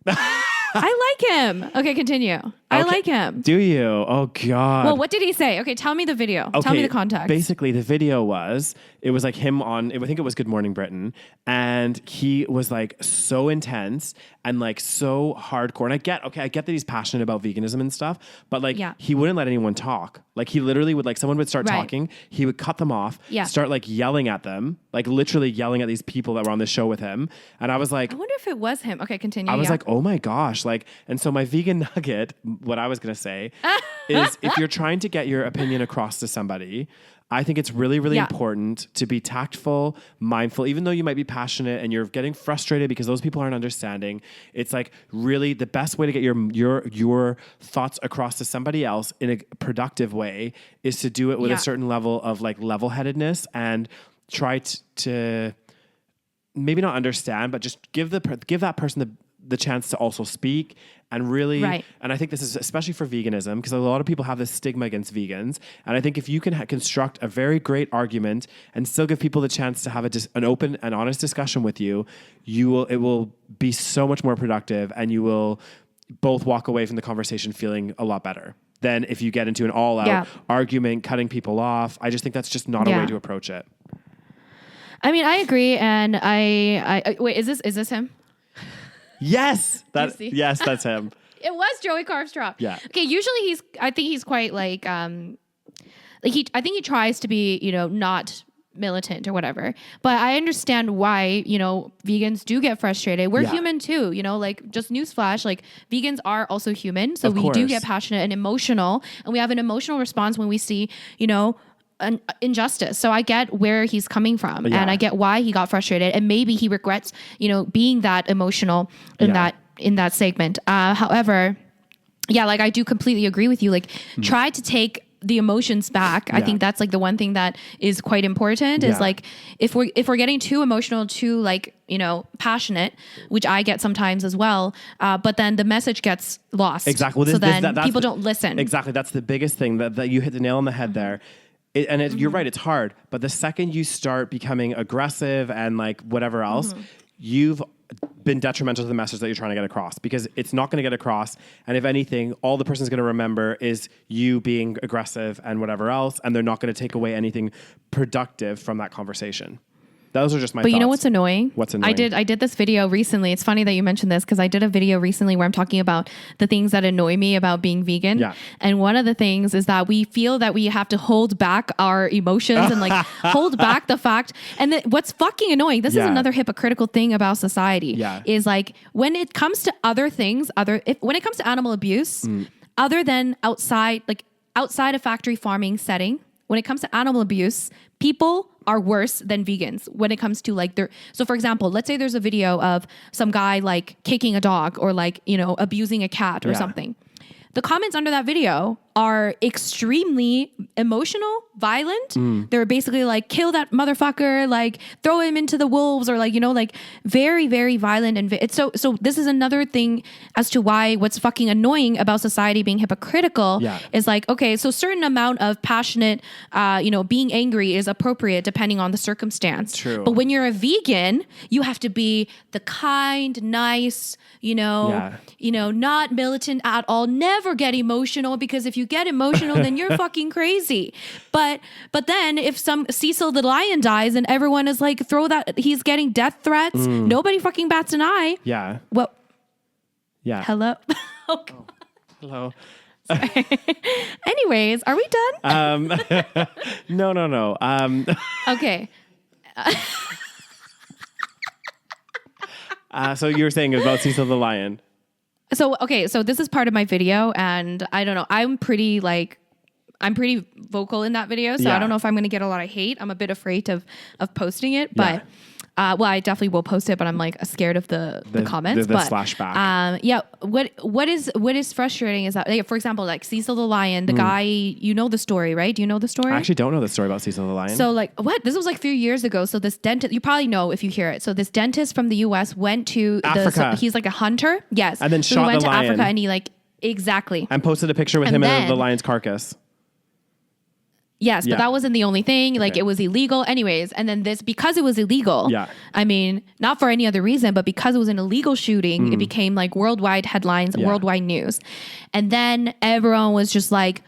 I like him. Okay, continue. I like him. Do you? Oh, God. Well, what did he say? Okay, tell me the video. Okay, tell me the context. Basically, the video was like him on, I think it was Good Morning Britain, and he was like so intense and like so hardcore. And I get that he's passionate about veganism and stuff, but like he wouldn't let anyone talk. Like he literally would, like someone would start talking, he would cut them off, start like yelling at them, like literally yelling at these people that were on the show with him. And I was like, I wonder if it was him. Okay, continue. I was like, oh my gosh. Like, and so my vegan nugget, what I was going to say is if you're trying to get your opinion across to somebody, I think it's really, really important to be tactful, mindful, even though you might be passionate and you're getting frustrated because those people aren't understanding. It's like really the best way to get your thoughts across to somebody else in a productive way is to do it with a certain level of like level-headedness and try to maybe not understand, but just give that person the chance to also speak and really, and I think this is especially for veganism because a lot of people have this stigma against vegans. And I think if you can construct a very great argument and still give people the chance to have an open and honest discussion with you, it will be so much more productive and you will both walk away from the conversation feeling a lot better than if you get into an all-out argument, cutting people off. I just think that's just not a way to approach it. I mean, I agree. And I wait, is this him? Yes, yes, that's him. It was Joey Armstrong. Yeah. Okay. Usually I think he's quite like I think he tries to be, not militant or whatever, but I understand why, vegans do get frustrated. We're human too, like just newsflash, like vegans are also human. So we do get passionate and emotional, and we have an emotional response when we see, an injustice. So I get where he's coming from and I get why he got frustrated, and maybe he regrets, being that emotional in that segment. However, like I do completely agree with you. Like try to take the emotions back. I think that's like the one thing that is quite important is like if we're getting too emotional, too like, passionate, which I get sometimes as well. But then the message gets lost. Exactly. Well, then people don't listen. Exactly. That's the biggest thing that you hit the nail on the head there. You're right, it's hard. But the second you start becoming aggressive and like whatever else, you've been detrimental to the message that you're trying to get across because it's not going to get across. And if anything, all the person's going to remember is you being aggressive and whatever else. And they're not going to take away anything productive from that conversation. Those are just my thoughts. But you know what's annoying? What's annoying? I did this video recently. It's funny that you mentioned this because I did a video recently where I'm talking about the things that annoy me about being vegan. Yeah. And one of the things is that we feel that we have to hold back our emotions and like hold back the fact. And what's fucking annoying, this is another hypocritical thing about society, is like when it comes to other things, when it comes to animal abuse, other than outside a factory farming setting, when it comes to animal abuse, people are worse than vegans when it comes to like so for example, let's say there's a video of some guy like kicking a dog or like, abusing a cat or something. The comments under that video are extremely emotional, violent. They're basically like, kill that motherfucker, like throw him into the wolves, or like, like very, very violent. And it's so this is another thing as to why what's fucking annoying about society being hypocritical is like, okay, so certain amount of passionate, being angry is appropriate depending on the circumstance. True. But when you're a vegan, you have to be the kind, nice, not militant at all, never get emotional, because if you get emotional, then you're fucking crazy. But then if some Cecil the lion dies and everyone is like, throw that, he's getting death threats. Nobody fucking bats an eye. Yeah. Well, yeah. Hello. Oh, hello. Anyways, are we done? No. Okay. So you were saying about Cecil the lion. So this is part of my video, and I don't know. I'm pretty vocal in that video, so I don't know if I'm going to get a lot of hate. I'm a bit afraid of posting it, but I definitely will post it. But I'm like scared of the comments. The flashback. What is frustrating is that, like, for example, like Cecil the lion, the guy. You know the story, right? Do you know the story? I actually don't know the story about Cecil the lion. So like what? This was like a few years ago. So this dentist, you probably know if you hear it. So this dentist from the US went to Africa. he's like a hunter. Yes. And then shot he went the to lion. Africa and he like, exactly. And posted a picture with him and the lion's carcass. Yes, but that wasn't the only thing. Like it was illegal anyways. And then because it was illegal, I mean, not for any other reason, but because it was an illegal shooting, it became like worldwide headlines, worldwide news. And then everyone was just like,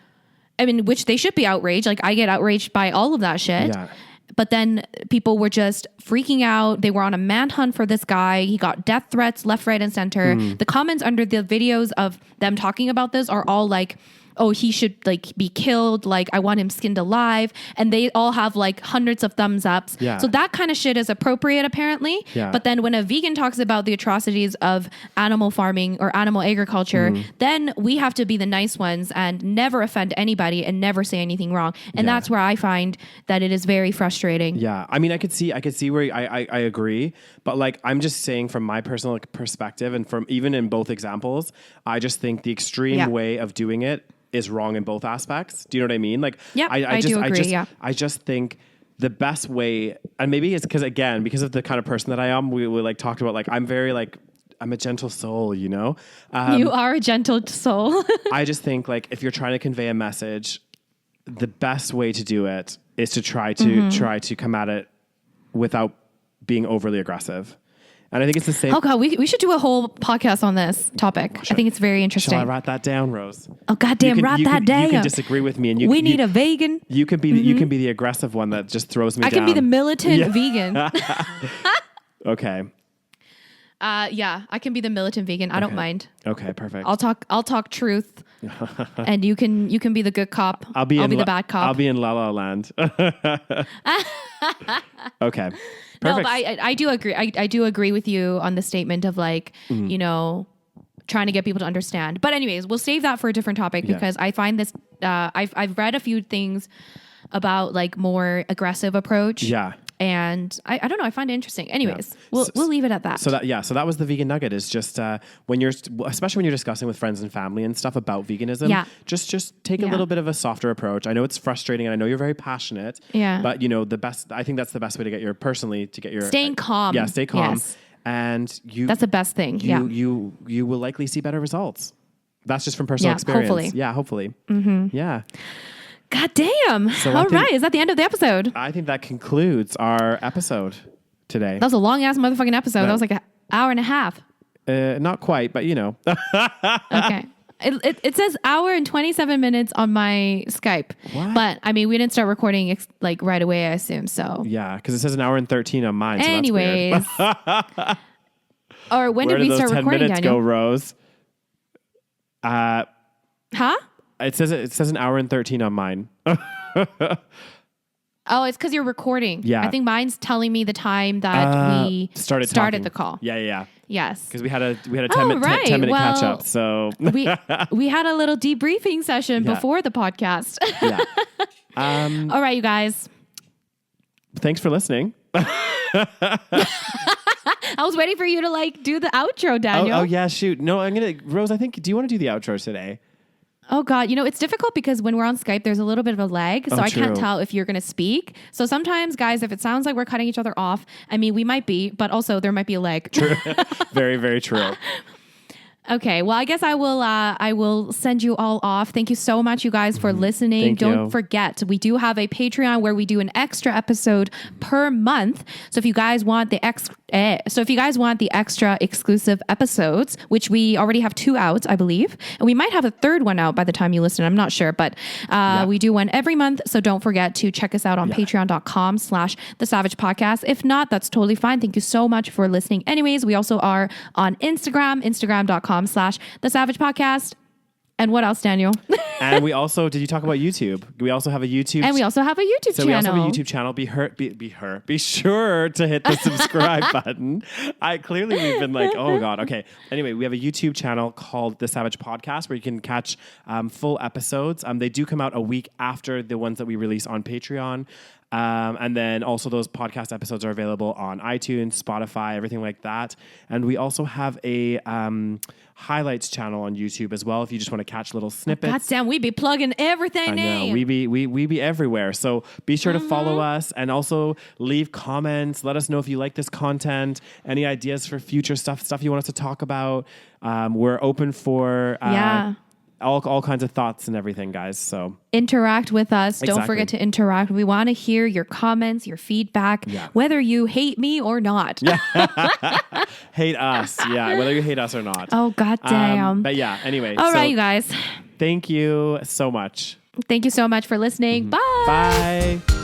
I mean, which they should be outraged. Like I get outraged by all of that shit. Yeah. But then people were just freaking out. They were on a manhunt for this guy. He got death threats left, right, and center. The comments under the videos of them talking about this are all like, oh, he should like be killed. Like I want him skinned alive. And they all have like hundreds of thumbs ups. Yeah. So that kind of shit is appropriate apparently. Yeah. But then when a vegan talks about the atrocities of animal farming or animal agriculture, then we have to be the nice ones and never offend anybody and never say anything wrong. And that's where I find that it is very frustrating. Yeah. I mean, I could see where I agree, but like, I'm just saying from my personal perspective and from even in both examples, I just think the extreme way of doing it is wrong in both aspects. Do you know what I mean? Like, I do agree. I just think the best way, and maybe it's because of the kind of person that I am, we like talked about, like, I'm a gentle soul, you know? You are a gentle soul. I just think like, if you're trying to convey a message, the best way to do it is to try to come at it without being overly aggressive. And I think it's the same. Oh God, we should do a whole podcast on this topic. I think it's very interesting. Shall I write that down, Rose? Oh goddamn, write that down. You can disagree with me, and we need a vegan. You can be you can be the aggressive one that just throws me down. I can be the militant vegan. Okay. I can be the militant vegan. I don't mind. Okay, perfect. I'll talk truth, and you can be the good cop. I'll be the bad cop. I'll be in La La Land. Okay. Perfect. No, but I do agree. I do agree with you on the statement of like, you know, trying to get people to understand. But anyways, we'll save that for a different topic because I find this, I've read a few things about like more aggressive approach. Yeah. And I don't know. I find it interesting. Anyways, we'll leave it at that. So that was the vegan nugget. Is just especially when you're discussing with friends and family and stuff about veganism. Yeah. Just take a little bit of a softer approach. I know it's frustrating, and I know you're very passionate. Yeah. But you know I think that's the best way to get your staying calm. Yeah, stay calm. Yes. And that's the best thing. You will likely see better results. That's just from personal experience. Hopefully. Yeah. Hopefully. Mm-hmm. Yeah. God damn. So all right. Is that the end of the episode? I think that concludes our episode today. That was a long ass motherfucking episode. That was like an hour and a half. Not quite, but you know. Okay. It says hour and 27 minutes on my Skype. What? But I mean, we didn't start recording like right away, I assume. So yeah, because it says an hour and 13 on mine. Anyways. So that's weird. Or when did we start recording, 10 minutes Daniel? Go, Rose. Huh? It says an hour and 13 on mine. Oh, it's because you're recording. Yeah. I think mine's telling me the time that we started the call. Yeah. Yes. Because we had a 10-minute catch up. So we had a little debriefing session before the podcast. Yeah. All right, you guys. Thanks for listening. I was waiting for you to like do the outro, Daniel. Oh yeah, shoot. No, Rose, do you want to do the outro today? Oh God, you know, it's difficult because when we're on Skype, there's a little bit of a lag. So I can't tell if you're going to speak. So sometimes, guys, if it sounds like we're cutting each other off, I mean, we might be, but also there might be a lag. True. Very, very true. Okay, well, I guess I will send you all off. Thank you so much, you guys, for listening. Thank Don't you. forget, we do have a Patreon where we do an extra episode per month. So if you guys want the extra exclusive episodes, which we already have 2 out, I believe, and we might have a 3rd one out by the time you listen. I'm not sure, but we do one every month. So don't forget to check us out on patreon.com/The SaVeg Podcast. If not, that's totally fine. Thank you so much for listening. Anyways, we also are on instagram.com/The SaVeg Podcast. And what else, Daniel? And we also, did you talk about YouTube? We also have a YouTube. And we also have a YouTube channel. So we also have a YouTube channel. Be sure to hit the subscribe button. We've been like, oh God. Okay. Anyway, we have a YouTube channel called The SaVeg Podcast where you can catch full episodes. They do come out a week after the ones that we release on Patreon. And then also those podcast episodes are available on iTunes, Spotify, everything like that. And we also have a highlights channel on YouTube as well if you just want to catch little snippets. God damn, we be plugging everything. I know. We be everywhere. So be sure to follow us and also leave comments. Let us know if you like this content, any ideas for future stuff you want us to talk about. We're open for all kinds of thoughts and everything, guys. So interact with us. Exactly. Don't forget to interact. We want to hear your comments, your feedback, whether you hate me or not. Hate us. Yeah. Whether you hate us or not. Oh, God damn. But yeah, anyway. All right, you guys. Thank you so much. Thank you so much for listening. Bye. Bye.